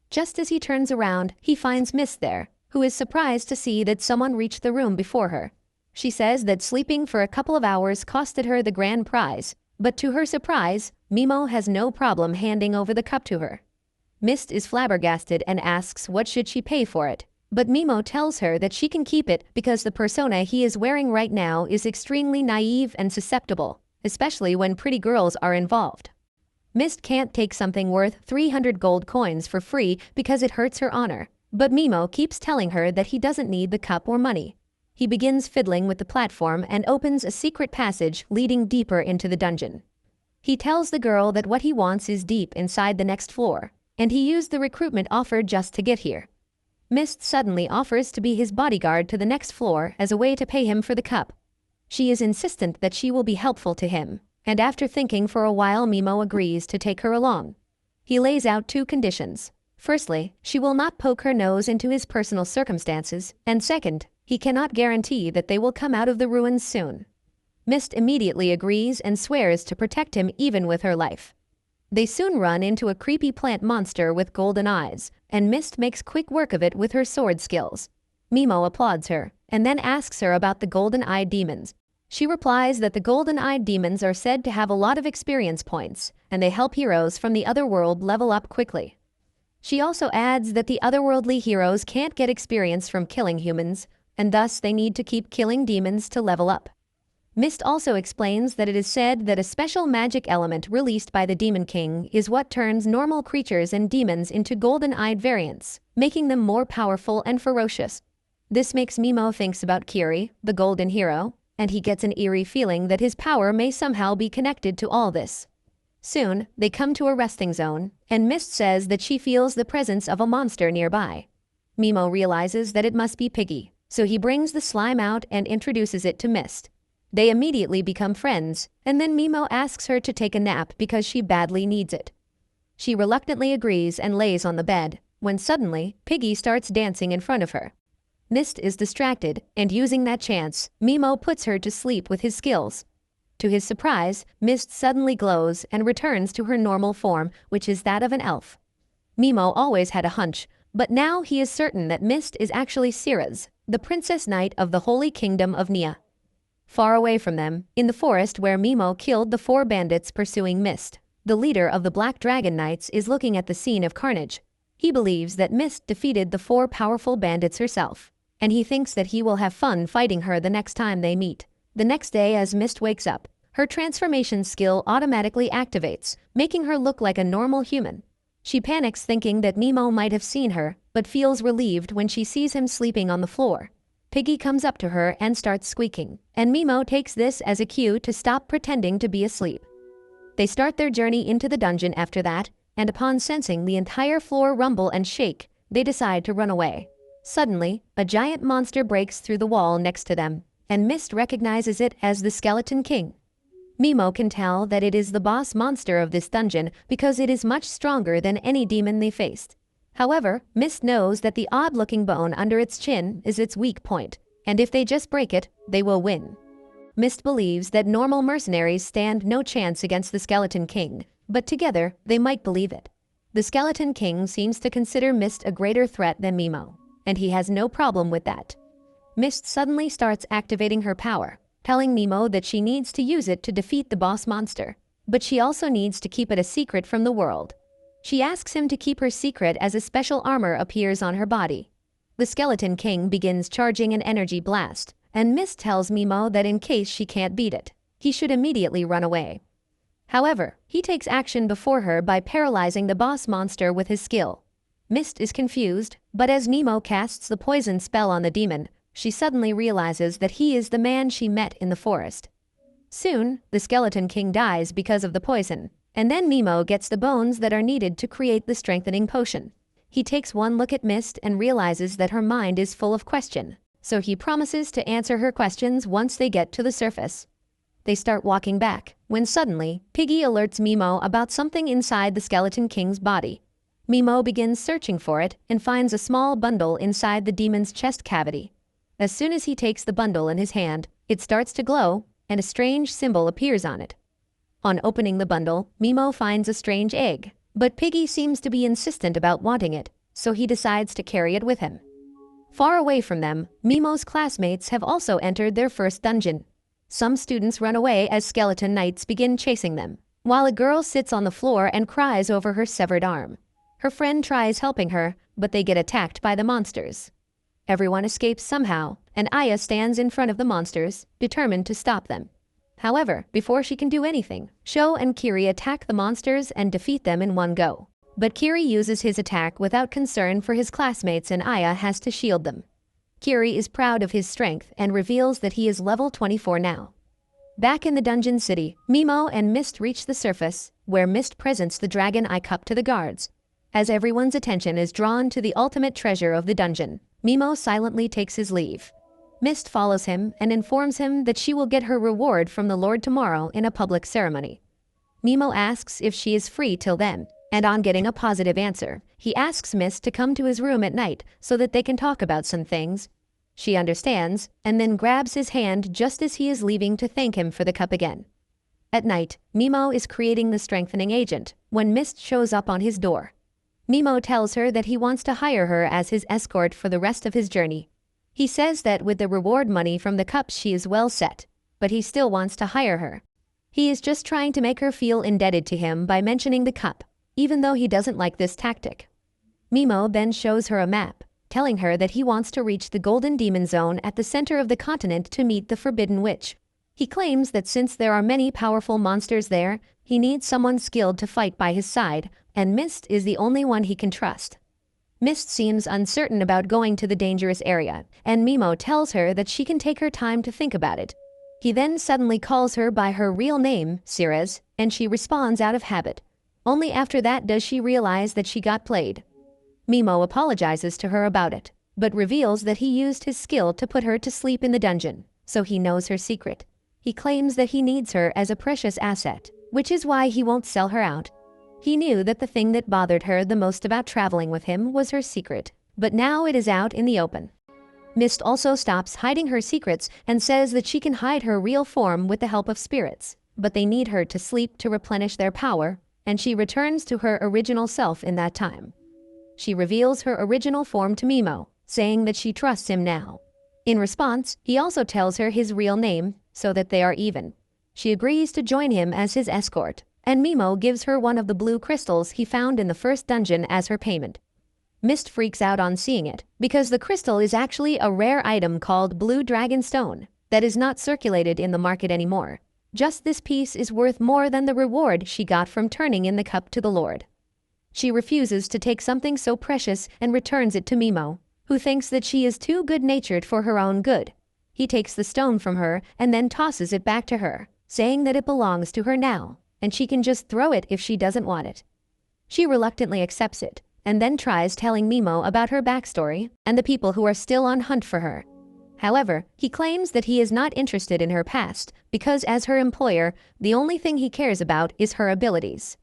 Just as he turns around, he finds Mist there, who is surprised to see that someone reached the room before her. She says that sleeping for a couple of hours costed her the grand prize, but to her surprise, Mimo has no problem handing over the cup to her. Mist is flabbergasted and asks what should she pay for it, but Mimo tells her that she can keep it because the persona he is wearing right now is extremely naive and susceptible, especially when pretty girls are involved. Mist can't take something worth 300 gold coins for free because it hurts her honor, but Mimo keeps telling her that he doesn't need the cup or money. He begins fiddling with the platform and opens a secret passage leading deeper into the dungeon. He tells the girl that what he wants is deep inside the next floor, and he used the recruitment offer just to get here. Mist suddenly offers to be his bodyguard to the next floor as a way to pay him for the cup. She is insistent that she will be helpful to him, and after thinking for a while Mimo agrees to take her along. He lays out two conditions. Firstly, she will not poke her nose into his personal circumstances, and second, he cannot guarantee that they will come out of the ruins soon. Mist immediately agrees and swears to protect him even with her life. They soon run into a creepy plant monster with golden eyes, and Mist makes quick work of it with her sword skills. Mimo applauds her, and then asks her about the golden-eyed demons. She replies that the golden-eyed demons are said to have a lot of experience points, and they help heroes from the other world level up quickly. She also adds that the otherworldly heroes can't get experience from killing humans, and thus they need to keep killing demons to level up. Mist also explains that it is said that a special magic element released by the Demon King is what turns normal creatures and demons into golden-eyed variants, making them more powerful and ferocious. This makes Mimo thinks about Kiri, the golden hero, and he gets an eerie feeling that his power may somehow be connected to all this. Soon, they come to a resting zone, and Mist says that she feels the presence of a monster nearby. Mimo realizes that it must be Piggy, so he brings the slime out and introduces it to Mist. They immediately become friends, and then Mimo asks her to take a nap because she badly needs it. She reluctantly agrees and lays on the bed, when suddenly, Piggy starts dancing in front of her. Mist is distracted, and using that chance, Mimo puts her to sleep with his skills. To his surprise, Mist suddenly glows and returns to her normal form, which is that of an elf. Mimo always had a hunch, but now he is certain that Mist is actually Siraz, the Princess Knight of the Holy Kingdom of Nia. Far away from them, in the forest where Mimo killed the 4 bandits pursuing Mist, the leader of the Black Dragon Knights is looking at the scene of carnage. He believes that Mist defeated the 4 powerful bandits herself, and he thinks that he will have fun fighting her the next time they meet. The next day as Mist wakes up, her transformation skill automatically activates, making her look like a normal human. She panics thinking that Mimo might have seen her, but feels relieved when she sees him sleeping on the floor. Piggy comes up to her and starts squeaking, and Mimo takes this as a cue to stop pretending to be asleep. They start their journey into the dungeon after that, and upon sensing the entire floor rumble and shake, they decide to run away. Suddenly, a giant monster breaks through the wall next to them, and Mist recognizes it as the Skeleton King. Mimo can tell that it is the boss monster of this dungeon because it is much stronger than any demon they faced. However, Mist knows that the odd-looking bone under its chin is its weak point, and if they just break it, they will win. Mist believes that normal mercenaries stand no chance against the Skeleton King, but together, they might believe it. The Skeleton King seems to consider Mist a greater threat than Mimo, and he has no problem with that. Mist suddenly starts activating her power, telling Mimo that she needs to use it to defeat the boss monster, but she also needs to keep it a secret from the world. She asks him to keep her secret as a special armor appears on her body. The Skeleton King begins charging an energy blast, and Mist tells Mimo that in case she can't beat it, he should immediately run away. However, he takes action before her by paralyzing the boss monster with his skill. Mist is confused, but as Nemo casts the poison spell on the demon, she suddenly realizes that he is the man she met in the forest. Soon, the Skeleton King dies because of the poison, and then Nemo gets the bones that are needed to create the strengthening potion. He takes one look at Mist and realizes that her mind is full of question, so he promises to answer her questions once they get to the surface. They start walking back, when suddenly, Piggy alerts Nemo about something inside the Skeleton King's body. Nemo begins searching for it and finds a small bundle inside the demon's chest cavity. As soon as he takes the bundle in his hand, it starts to glow, and a strange symbol appears on it. On opening the bundle, Nemo finds a strange egg, but Piggy seems to be insistent about wanting it, so he decides to carry it with him. Far away from them, Nemo's classmates have also entered their first dungeon. Some students run away as skeleton knights begin chasing them, while a girl sits on the floor and cries over her severed arm. Her friend tries helping her, but they get attacked by the monsters. Everyone escapes somehow, and Aya stands in front of the monsters, determined to stop them. However, before she can do anything, Sho and Kiri attack the monsters and defeat them in one go. But Kiri uses his attack without concern for his classmates, and Aya has to shield them. Kiri is proud of his strength and reveals that he is level 24 now. Back in the dungeon city, Nemo and Mist reach the surface, where Mist presents the dragon eye cup to the guards. As everyone's attention is drawn to the ultimate treasure of the dungeon, Nemo silently takes his leave. Mist follows him and informs him that she will get her reward from the Lord tomorrow in a public ceremony. Nemo asks if she is free till then, and on getting a positive answer, he asks Mist to come to his room at night so that they can talk about some things. She understands, and then grabs his hand just as he is leaving to thank him for the cup again. At night, Nemo is creating the strengthening agent when Mist shows up on his door. Nemo tells her that he wants to hire her as his escort for the rest of his journey. He says that with the reward money from the cups she is well set, but he still wants to hire her. He is just trying to make her feel indebted to him by mentioning the cup, even though he doesn't like this tactic. Nemo then shows her a map, telling her that he wants to reach the Golden Demon Zone at the center of the continent to meet the Forbidden Witch. He claims that since there are many powerful monsters there, he needs someone skilled to fight by his side, and Mist is the only one he can trust. Mist seems uncertain about going to the dangerous area, and Nemo tells her that she can take her time to think about it. He then suddenly calls her by her real name, Ceres, and she responds out of habit. Only after that does she realize that she got played. Nemo apologizes to her about it, but reveals that he used his skill to put her to sleep in the dungeon, so he knows her secret. He claims that he needs her as a precious asset, which is why he won't sell her out. He knew that the thing that bothered her the most about traveling with him was her secret, but now it is out in the open. Mist also stops hiding her secrets and says that she can hide her real form with the help of spirits, but they need her to sleep to replenish their power, and she returns to her original self in that time. She reveals her original form to Nemo, saying that she trusts him now. In response, he also tells her his real name, so that they are even. She agrees to join him as his escort, and Nemo gives her one of the blue crystals he found in the first dungeon as her payment. Mist freaks out on seeing it, because the crystal is actually a rare item called Blue Dragon Stone that is not circulated in the market anymore. Just this piece is worth more than the reward she got from turning in the cup to the Lord. She refuses to take something so precious and returns it to Nemo, who thinks that she is too good-natured for her own good. He takes the stone from her and then tosses it back to her, saying that it belongs to her now, and she can just throw it if she doesn't want it. She reluctantly accepts it, and then tries telling Nemo about her backstory and the people who are still on hunt for her. However, he claims that he is not interested in her past because as her employer, the only thing he cares about is her abilities.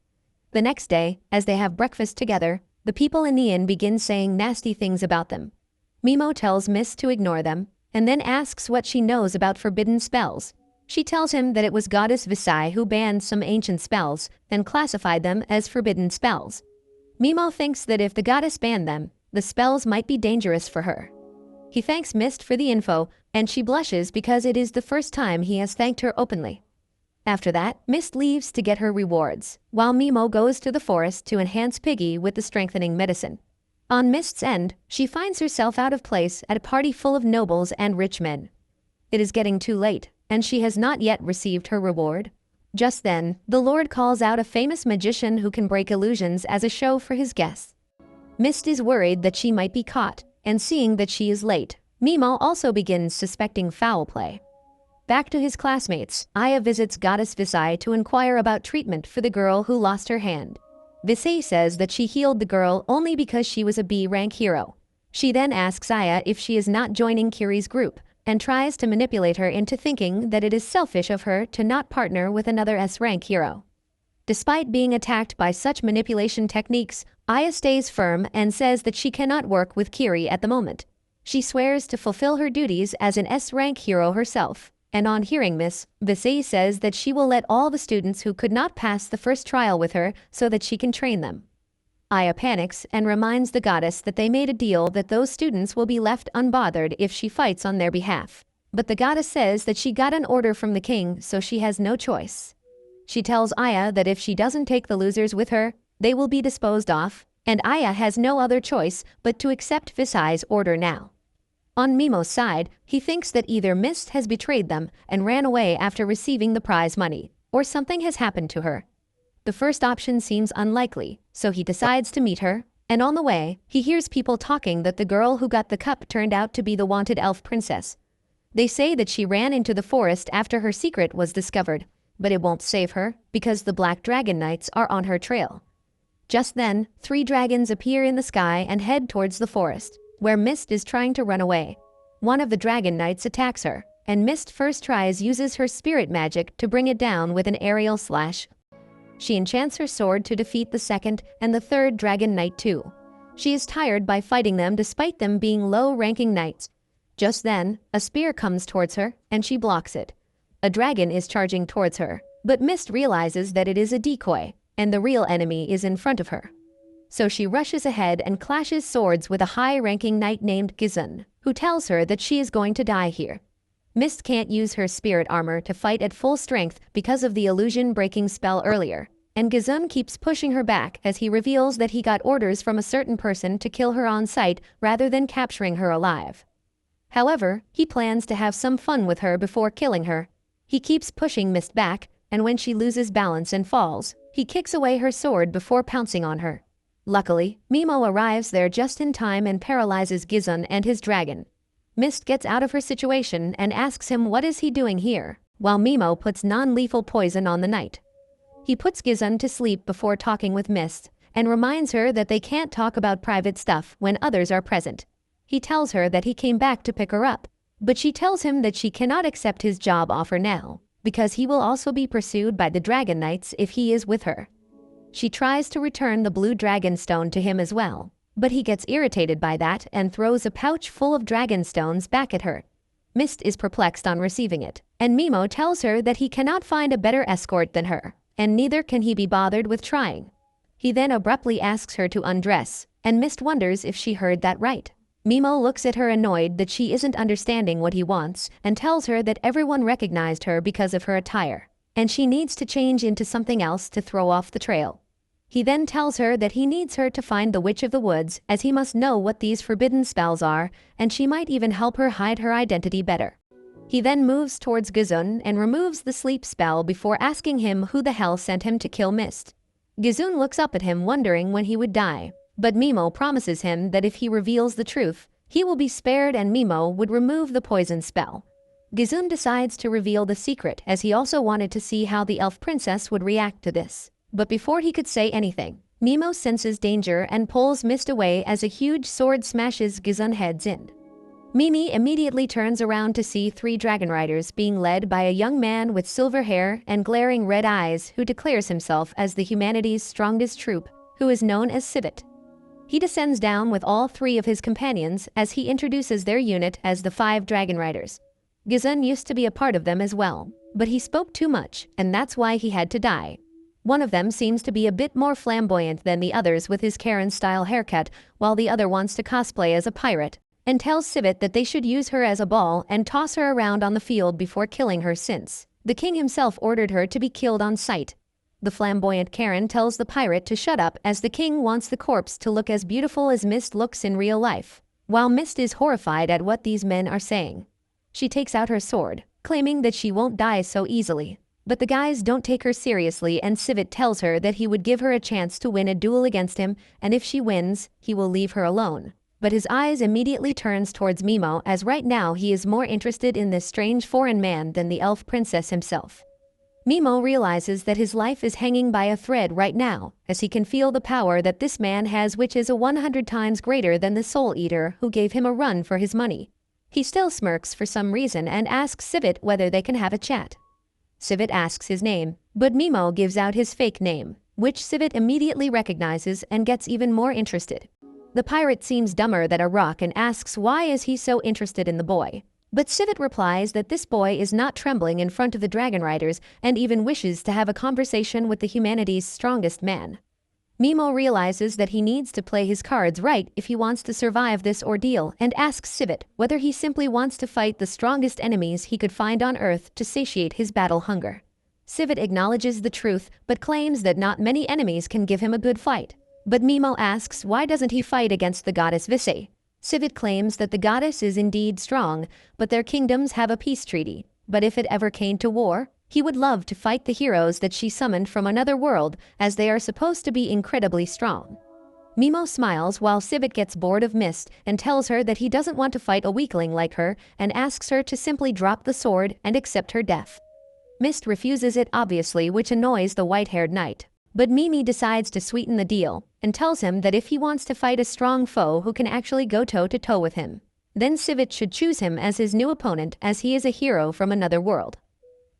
The next day, as they have breakfast together, the people in the inn begin saying nasty things about them. Nemo tells Mist to ignore them, and then asks what she knows about forbidden spells. She tells him that it was Goddess Visai who banned some ancient spells and classified them as forbidden spells. Nemo thinks that if the goddess banned them, the spells might be dangerous for her. He thanks Mist for the info, and she blushes because it is the first time he has thanked her openly. After that, Mist leaves to get her rewards, while Nemo goes to the forest to enhance Piggy with the strengthening medicine. On Mist's end, she finds herself out of place at a party full of nobles and rich men. It is getting too late, and she has not yet received her reward. Just then, the Lord calls out a famous magician who can break illusions as a show for his guests. Mist is worried that she might be caught, and seeing that she is late, Mimo also begins suspecting foul play. Back to his classmates, Aya visits Goddess Visai to inquire about treatment for the girl who lost her hand. Visai says that she healed the girl only because she was a B-rank hero. She then asks Aya if she is not joining Kiri's group, and tries to manipulate her into thinking that it is selfish of her to not partner with another S-rank hero. Despite being attacked by such manipulation techniques, Aya stays firm and says that she cannot work with Kiri at the moment. She swears to fulfill her duties as an S-rank hero herself, and on hearing this, Visai says that she will let all the students who could not pass the first trial with her so that she can train them. Aya panics and reminds the goddess that they made a deal that those students will be left unbothered if she fights on their behalf. But the goddess says that she got an order from the king, so she has no choice. She tells Aya that if she doesn't take the losers with her, they will be disposed of, and Aya has no other choice but to accept Visai's order now. On Mimo's side, he thinks that either Mist has betrayed them and ran away after receiving the prize money, or something has happened to her. The first option seems unlikely, so he decides to meet her, and on the way, he hears people talking that the girl who got the cup turned out to be the wanted elf princess. They say that she ran into the forest after her secret was discovered, but it won't save her because the Black Dragon Knights are on her trail. Just then, 3 dragons appear in the sky and head towards the forest, where Mist is trying to run away. One of the Dragon Knights attacks her, and Mist first uses her spirit magic to bring it down with an aerial slash. She enchants her sword to defeat the second and the third Dragon Knight too. She is tired by fighting them despite them being low-ranking knights. Just then, a spear comes towards her, and she blocks it. A dragon is charging towards her, but Mist realizes that it is a decoy, and the real enemy is in front of her. So she rushes ahead and clashes swords with a high-ranking knight named Gizun, who tells her that she is going to die here. Mist can't use her spirit armor to fight at full strength because of the illusion-breaking spell earlier, and Gizun keeps pushing her back as he reveals that he got orders from a certain person to kill her on sight rather than capturing her alive. However, he plans to have some fun with her before killing her. He keeps pushing Mist back, and when she loses balance and falls, he kicks away her sword before pouncing on her. Luckily, Mimo arrives there just in time and paralyzes Gizun and his dragon. Mist gets out of her situation and asks him what is he doing here, while Mimo puts non-lethal poison on the knight. He puts Gizun to sleep before talking with Mist, and reminds her that they can't talk about private stuff when others are present. He tells her that he came back to pick her up, but she tells him that she cannot accept his job offer now, because he will also be pursued by the Dragon Knights if he is with her. She tries to return the blue dragon stone to him as well, but he gets irritated by that and throws a pouch full of dragon stones back at her. Mist is perplexed on receiving it, and Mimo tells her that he cannot find a better escort than her, and neither can he be bothered with trying. He then abruptly asks her to undress, and Mist wonders if she heard that right. Mimo looks at her annoyed that she isn't understanding what he wants and tells her that everyone recognized her because of her attire, and she needs to change into something else to throw off the trail. He then tells her that he needs her to find the Witch of the Woods as he must know what these forbidden spells are, and she might even help her hide her identity better. He then moves towards Gizun and removes the sleep spell before asking him who the hell sent him to kill Mist. Gizun looks up at him wondering when he would die, but Mimo promises him that if he reveals the truth, he will be spared and Mimo would remove the poison spell. Gizun decides to reveal the secret as he also wanted to see how the elf princess would react to this. But before he could say anything, Mimo senses danger and pulls Mist away as a huge sword smashes Gizun heads in. Mimi immediately turns around to see 3 dragon riders being led by a young man with silver hair and glaring red eyes who declares himself as the humanity's strongest troop, who is known as Civet. He descends down with all 3 of his companions as he introduces their unit as the 5 dragon riders. Gizun used to be a part of them as well, but he spoke too much, and that's why he had to die. One of them seems to be a bit more flamboyant than the others with his Karen-style haircut, while the other wants to cosplay as a pirate, and tells Civet that they should use her as a ball and toss her around on the field before killing her since the king himself ordered her to be killed on sight. The flamboyant Karen tells the pirate to shut up as the king wants the corpse to look as beautiful as Mist looks in real life, while Mist is horrified at what these men are saying. She takes out her sword, claiming that she won't die so easily. But the guys don't take her seriously, and Sivit tells her that he would give her a chance to win a duel against him, and if she wins, he will leave her alone. But his eyes immediately turns towards Mimo, as right now he is more interested in this strange foreign man than the elf princess himself. Mimo realizes that his life is hanging by a thread right now, as he can feel the power that this man has, which is 100 times greater than the Soul Eater who gave him a run for his money. He still smirks for some reason and asks Sivit whether they can have a chat. Sivit asks his name, but Mimo gives out his fake name, which Sivit immediately recognizes and gets even more interested. The pirate seems dumber than a rock and asks why is he so interested in the boy. But Sivit replies that this boy is not trembling in front of the dragon riders and even wishes to have a conversation with the humanity's strongest man. Mimo realizes that he needs to play his cards right if he wants to survive this ordeal and asks Sivit whether he simply wants to fight the strongest enemies he could find on Earth to satiate his battle hunger. Sivit acknowledges the truth but claims that not many enemies can give him a good fight. But Mimo asks why doesn't he fight against the goddess Vise. Sivit claims that the goddess is indeed strong, but their kingdoms have a peace treaty. But if it ever came to war, he would love to fight the heroes that she summoned from another world, as they are supposed to be incredibly strong. Mimo smiles while Sivit gets bored of Mist and tells her that he doesn't want to fight a weakling like her and asks her to simply drop the sword and accept her death. Mist refuses it obviously, which annoys the white-haired knight. But Mimi decides to sweeten the deal and tells him that if he wants to fight a strong foe who can actually go toe-to-toe with him, then Sivit should choose him as his new opponent, as he is a hero from another world.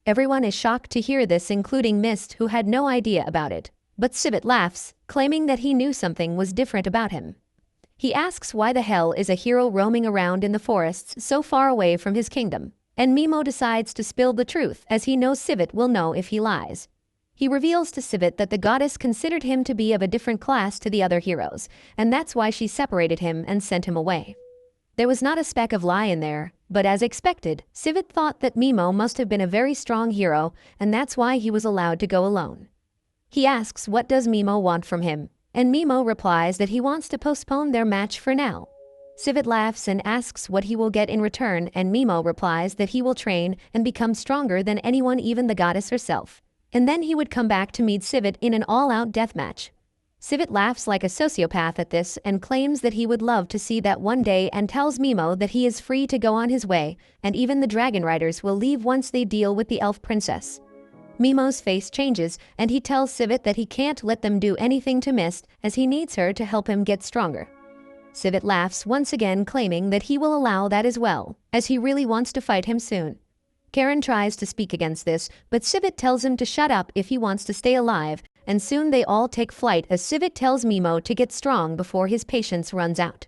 Everyone is shocked to hear this, including Mist, who had no idea about it. But Sivit laughs, claiming that he knew something was different about him. He asks why the hell is a hero roaming around in the forests so far away from his kingdom, and Mimo decides to spill the truth as he knows Sivit will know if he lies. He reveals to Sivit that the goddess considered him to be of a different class to the other heroes, and that's why she separated him and sent him away. There was not a speck of lie in there, but as expected, Sivit thought that Mimo must have been a very strong hero, and that's why he was allowed to go alone. He asks what does Mimo want from him, and Mimo replies that he wants to postpone their match for now. Sivit laughs and asks what he will get in return, and Mimo replies that he will train and become stronger than anyone, even the goddess herself. And then he would come back to meet Sivit in an all-out deathmatch. Sivit laughs like a sociopath at this and claims that he would love to see that one day and tells Mimo that he is free to go on his way, and even the dragon riders will leave once they deal with the elf princess. Mimo's face changes and he tells Sivit that he can't let them do anything to Mist as he needs her to help him get stronger. Sivit laughs once again, claiming that he will allow that as well, as he really wants to fight him soon. Karen tries to speak against this, but Sivit tells him to shut up if he wants to stay alive, and soon they all take flight as Sivit tells Mimo to get strong before his patience runs out.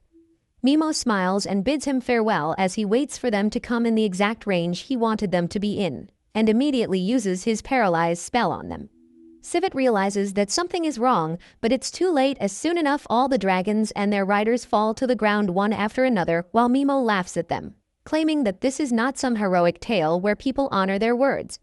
Mimo smiles and bids him farewell as he waits for them to come in the exact range he wanted them to be in, and immediately uses his paralyze spell on them. Sivit realizes that something is wrong, but it's too late as soon enough all the dragons and their riders fall to the ground one after another while Mimo laughs at them, claiming that this is not some heroic tale where people honor their words.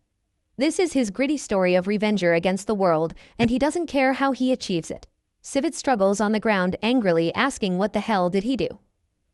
This is his gritty story of revenger against the world, and he doesn't care how he achieves it. Sivit struggles on the ground angrily, asking what the hell did he do.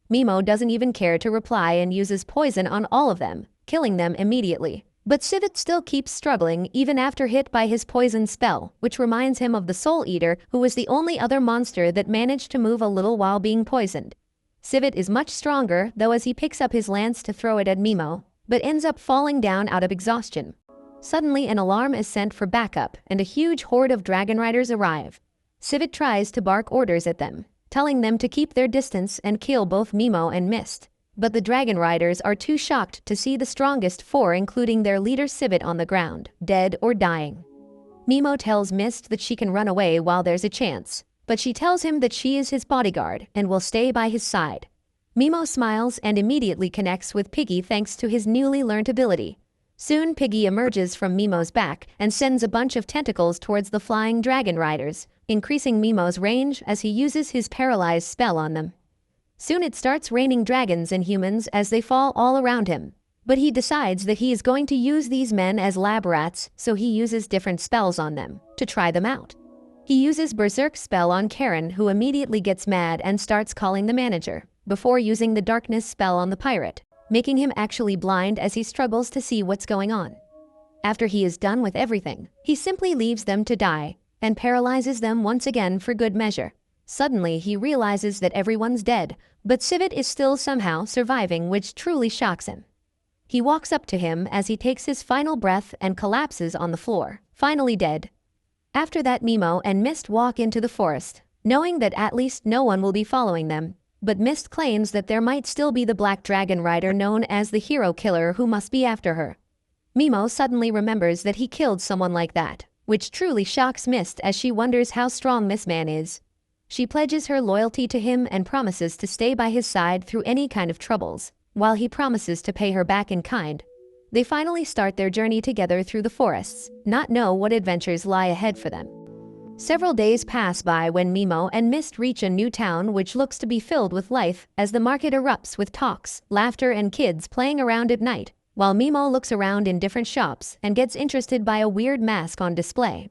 Mimo doesn't even care to reply and uses poison on all of them, killing them immediately. But Sivit still keeps struggling even after hit by his poison spell, which reminds him of the Soul Eater, who was the only other monster that managed to move a little while being poisoned. Sivit is much stronger, though, as he picks up his lance to throw it at Mimo, but ends up falling down out of exhaustion. Suddenly an alarm is sent for backup, and a huge horde of dragon riders arrive. Sivit tries to bark orders at them, telling them to keep their distance and kill both Mimo and Mist. But the dragon riders are too shocked to see the strongest four, including their leader Sivit, on the ground, dead or dying. Mimo tells Mist that she can run away while there's a chance, but she tells him that she is his bodyguard and will stay by his side. Mimo smiles and immediately connects with Piggy thanks to his newly learned ability. Soon Piggy emerges from Mimo's back and sends a bunch of tentacles towards the flying dragon riders, increasing Mimo's range as he uses his paralyze spell on them. Soon it starts raining dragons and humans as they fall all around him. But he decides that he is going to use these men as lab rats, so he uses different spells on them to try them out. He uses Berserk spell on Karen, who immediately gets mad and starts calling the manager, before using the darkness spell on the pirate, making him actually blind as he struggles to see what's going on. After he is done with everything, he simply leaves them to die and paralyzes them once again for good measure. Suddenly, he realizes that everyone's dead, but Civet is still somehow surviving, which truly shocks him. He walks up to him as he takes his final breath and collapses on the floor, finally dead. After that, Mimo and Mist walk into the forest, knowing that at least no one will be following them. But Mist claims that there might still be the Black Dragon Rider known as the Hero Killer who must be after her. Mimo suddenly remembers that he killed someone like that, which truly shocks Mist as she wonders how strong this man is. She pledges her loyalty to him and promises to stay by his side through any kind of troubles, while he promises to pay her back in kind. They finally start their journey together through the forests, not know what adventures lie ahead for them. Several days pass by when Mimo and Mist reach a new town which looks to be filled with life as the market erupts with talks, laughter and kids playing around at night, while Mimo looks around in different shops and gets interested by a weird mask on display.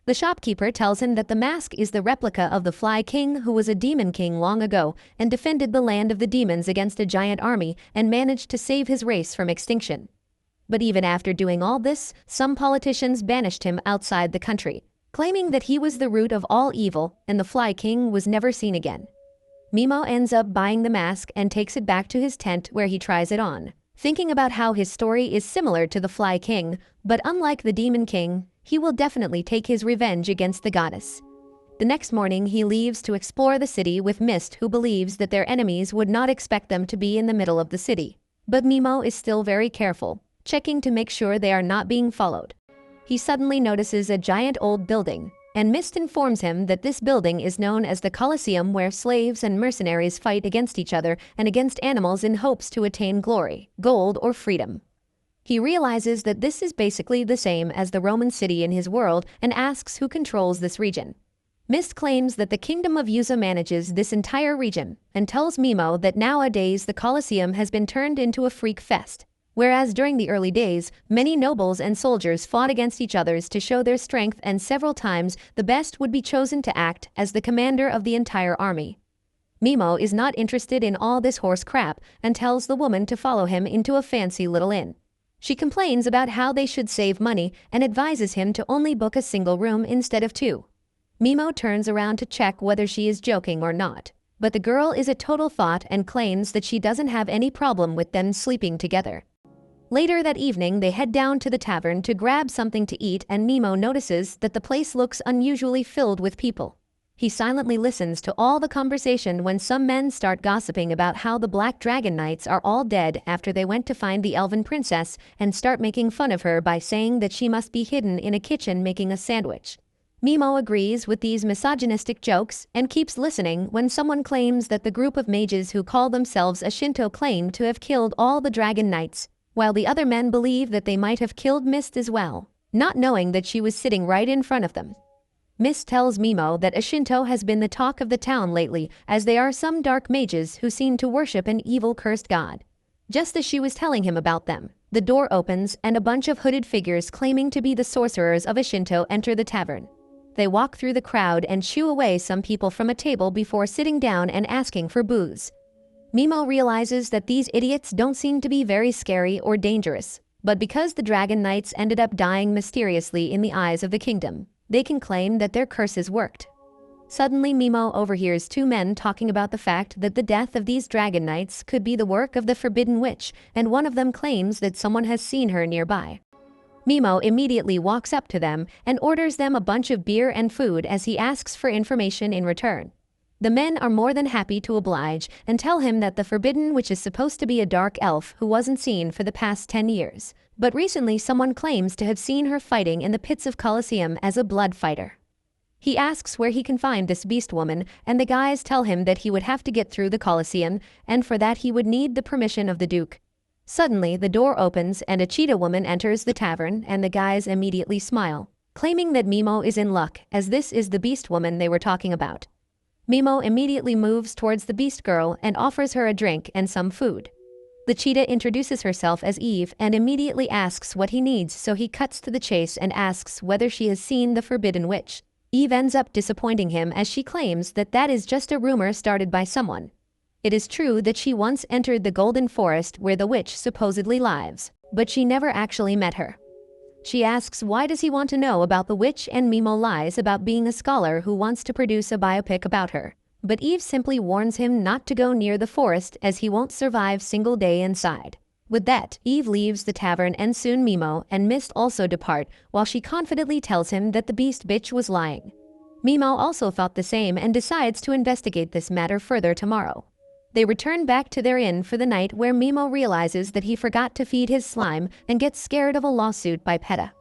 The shopkeeper tells him that the mask is the replica of the Fly King, who was a demon king long ago and defended the land of the demons against a giant army and managed to save his race from extinction. But even after doing all this, some politicians banished him outside the country, claiming that he was the root of all evil and the Fly King was never seen again. Mimo ends up buying the mask and takes it back to his tent where he tries it on, thinking about how his story is similar to the Fly King, but unlike the Demon King, he will definitely take his revenge against the goddess. The next morning, he leaves to explore the city with Mist, who believes that their enemies would not expect them to be in the middle of the city. But Mimo is still very careful, checking to make sure they are not being followed. He suddenly notices a giant old building, and Mist informs him that this building is known as the Colosseum, where slaves and mercenaries fight against each other and against animals in hopes to attain glory, gold, or freedom. He realizes that this is basically the same as the Roman city in his world and asks who controls this region. Mist claims that the Kingdom of Yuza manages this entire region and tells Mimo that nowadays the Colosseum has been turned into a freak fest, whereas during the early days, many nobles and soldiers fought against each other to show their strength, and several times the best would be chosen to act as the commander of the entire army. Mimo is not interested in all this horse crap and tells the woman to follow him into a fancy little inn. She complains about how they should save money and advises him to only book a single room instead of two. Mimo turns around to check whether she is joking or not, but the girl is a total thought and claims that she doesn't have any problem with them sleeping together. Later that evening, they head down to the tavern to grab something to eat, and Mimo notices that the place looks unusually filled with people. He silently listens to all the conversation when some men start gossiping about how the Black Dragon Knights are all dead after they went to find the elven princess and start making fun of her by saying that she must be hidden in a kitchen making a sandwich. Mimo agrees with these misogynistic jokes and keeps listening when someone claims that the group of mages who call themselves a Shinto claim to have killed all the Dragon Knights, while the other men believe that they might have killed Mist as well, not knowing that she was sitting right in front of them. Mist tells Mimo that Ashinto has been the talk of the town lately, as they are some dark mages who seem to worship an evil cursed god. Just as she was telling him about them, the door opens and a bunch of hooded figures claiming to be the sorcerers of Ashinto enter the tavern. They walk through the crowd and shoo away some people from a table before sitting down and asking for booze. Mimo realizes that these idiots don't seem to be very scary or dangerous, but because the Dragon Knights ended up dying mysteriously in the eyes of the kingdom, they can claim that their curses worked. Suddenly, Mimo overhears two men talking about the fact that the death of these Dragon Knights could be the work of the Forbidden Witch, and one of them claims that someone has seen her nearby. Mimo immediately walks up to them and orders them a bunch of beer and food as he asks for information in return. The men are more than happy to oblige and tell him that the Forbidden Witch is supposed to be a dark elf who wasn't seen for the past 10 years. But recently someone claims to have seen her fighting in the pits of Colosseum as a blood fighter. He asks where he can find this beast woman, and the guys tell him that he would have to get through the Colosseum, and for that he would need the permission of the Duke. Suddenly, the door opens and a cheetah woman enters the tavern, and the guys immediately smile, claiming that Mimo is in luck, as this is the beast woman they were talking about. Mimo immediately moves towards the beast girl and offers her a drink and some food. The cheetah introduces herself as Eve and immediately asks what he needs, so he cuts to the chase and asks whether she has seen the Forbidden Witch. Eve ends up disappointing him as she claims that that is just a rumor started by someone. It is true that she once entered the Golden Forest where the witch supposedly lives, but she never actually met her. She asks why does he want to know about the witch, and Mimo lies about being a scholar who wants to produce a biopic about her. But Eve simply warns him not to go near the forest as he won't survive a single day inside. With that, Eve leaves the tavern and soon Mimo and Mist also depart while she confidently tells him that the beast bitch was lying. Mimo also thought the same and decides to investigate this matter further tomorrow. They return back to their inn for the night where Mimo realizes that he forgot to feed his slime and gets scared of a lawsuit by PETA.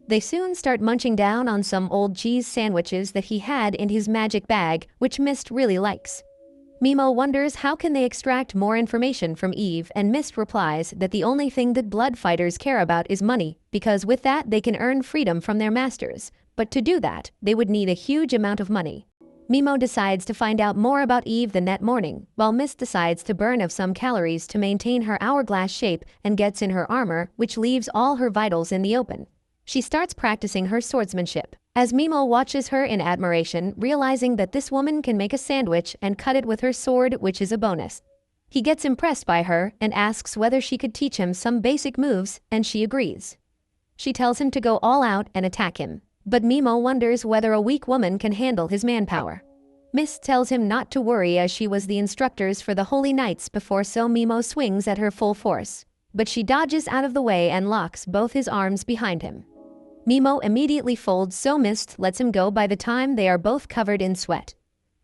They soon start munching down on some old cheese sandwiches that he had in his magic bag, which Mist really likes. Mimo wonders how can they extract more information from Eve, and Mist replies that the only thing that blood fighters care about is money, because with that they can earn freedom from their masters. But to do that, they would need a huge amount of money. Mimo decides to find out more about Eve the next morning, while Mist decides to burn of some calories to maintain her hourglass shape and gets in her armor, which leaves all her vitals in the open. She starts practicing her swordsmanship, as Mimo watches her in admiration, realizing that this woman can make a sandwich and cut it with her sword, which is a bonus. He gets impressed by her and asks whether she could teach him some basic moves, and she agrees. She tells him to go all out and attack him, but Mimo wonders whether a weak woman can handle his manpower. Mist tells him not to worry as she was the instructors for the Holy Knights before, so Mimo swings at her full force, but she dodges out of the way and locks both his arms behind him. Mimo immediately folds, so Mist lets him go by the time they are both covered in sweat.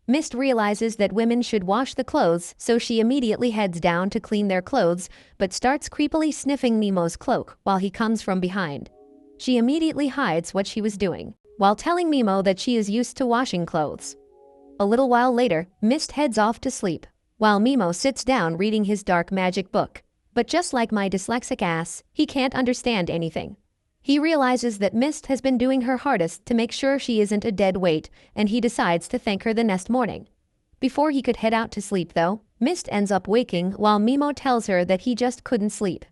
Mist realizes that women should wash the clothes, so she immediately heads down to clean their clothes, but starts creepily sniffing Mimo's cloak while he comes from behind. She immediately hides what she was doing, while telling Mimo that she is used to washing clothes. A little while later, Mist heads off to sleep, while Mimo sits down reading his dark magic book. But just like my dyslexic ass, he can't understand anything. He realizes that Mist has been doing her hardest to make sure she isn't a dead weight, and he decides to thank her the next morning. Before he could head out to sleep though, Mist ends up waking while Mimo tells her that he just couldn't sleep.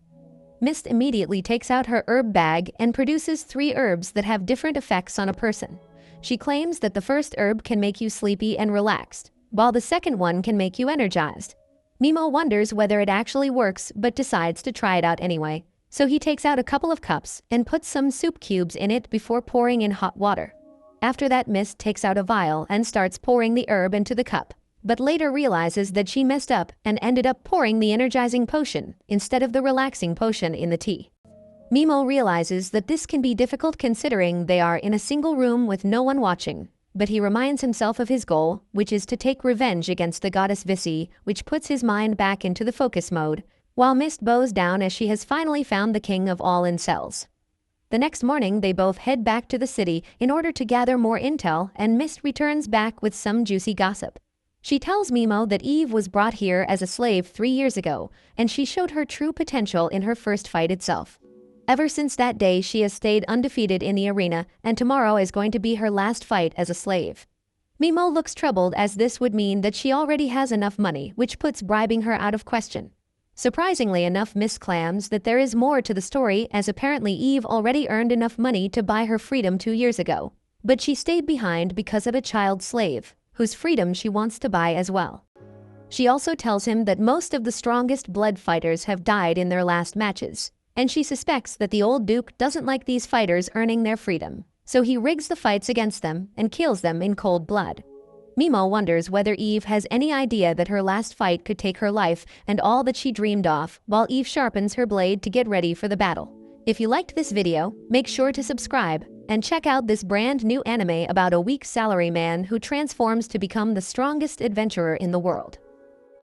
Mist immediately takes out her herb bag and produces 3 herbs that have different effects on a person. She claims that the first herb can make you sleepy and relaxed, while the second one can make you energized. Mimo wonders whether it actually works but decides to try it out anyway. So he takes out a couple of cups and puts some soup cubes in it before pouring in hot water. After that, Mist takes out a vial and starts pouring the herb into the cup, but later realizes that she messed up and ended up pouring the energizing potion instead of the relaxing potion in the tea. Mimo realizes that this can be difficult considering they are in a single room with no one watching, but he reminds himself of his goal, which is to take revenge against the goddess Visi, which puts his mind back into the focus mode, while Mist bows down as she has finally found the king of all incels. The next morning, they both head back to the city in order to gather more intel, and Mist returns back with some juicy gossip. She tells Mimo that Eve was brought here as a slave 3 years ago, and she showed her true potential in her first fight itself. Ever since that day, she has stayed undefeated in the arena, and tomorrow is going to be her last fight as a slave. Mimo looks troubled as this would mean that she already has enough money, which puts bribing her out of question. Surprisingly enough, Mist claims that there is more to the story, as apparently Eve already earned enough money to buy her freedom 2 years ago. But she stayed behind because of a child slave, whose freedom she wants to buy as well. She also tells him that most of the strongest blood fighters have died in their last matches, and she suspects that the old Duke doesn't like these fighters earning their freedom, so he rigs the fights against them and kills them in cold blood. Mimo wonders whether Eve has any idea that her last fight could take her life and all that she dreamed of, while Eve sharpens her blade to get ready for the battle. If you liked this video, make sure to subscribe and check out this brand new anime about a weak salaryman who transforms to become the strongest adventurer in the world.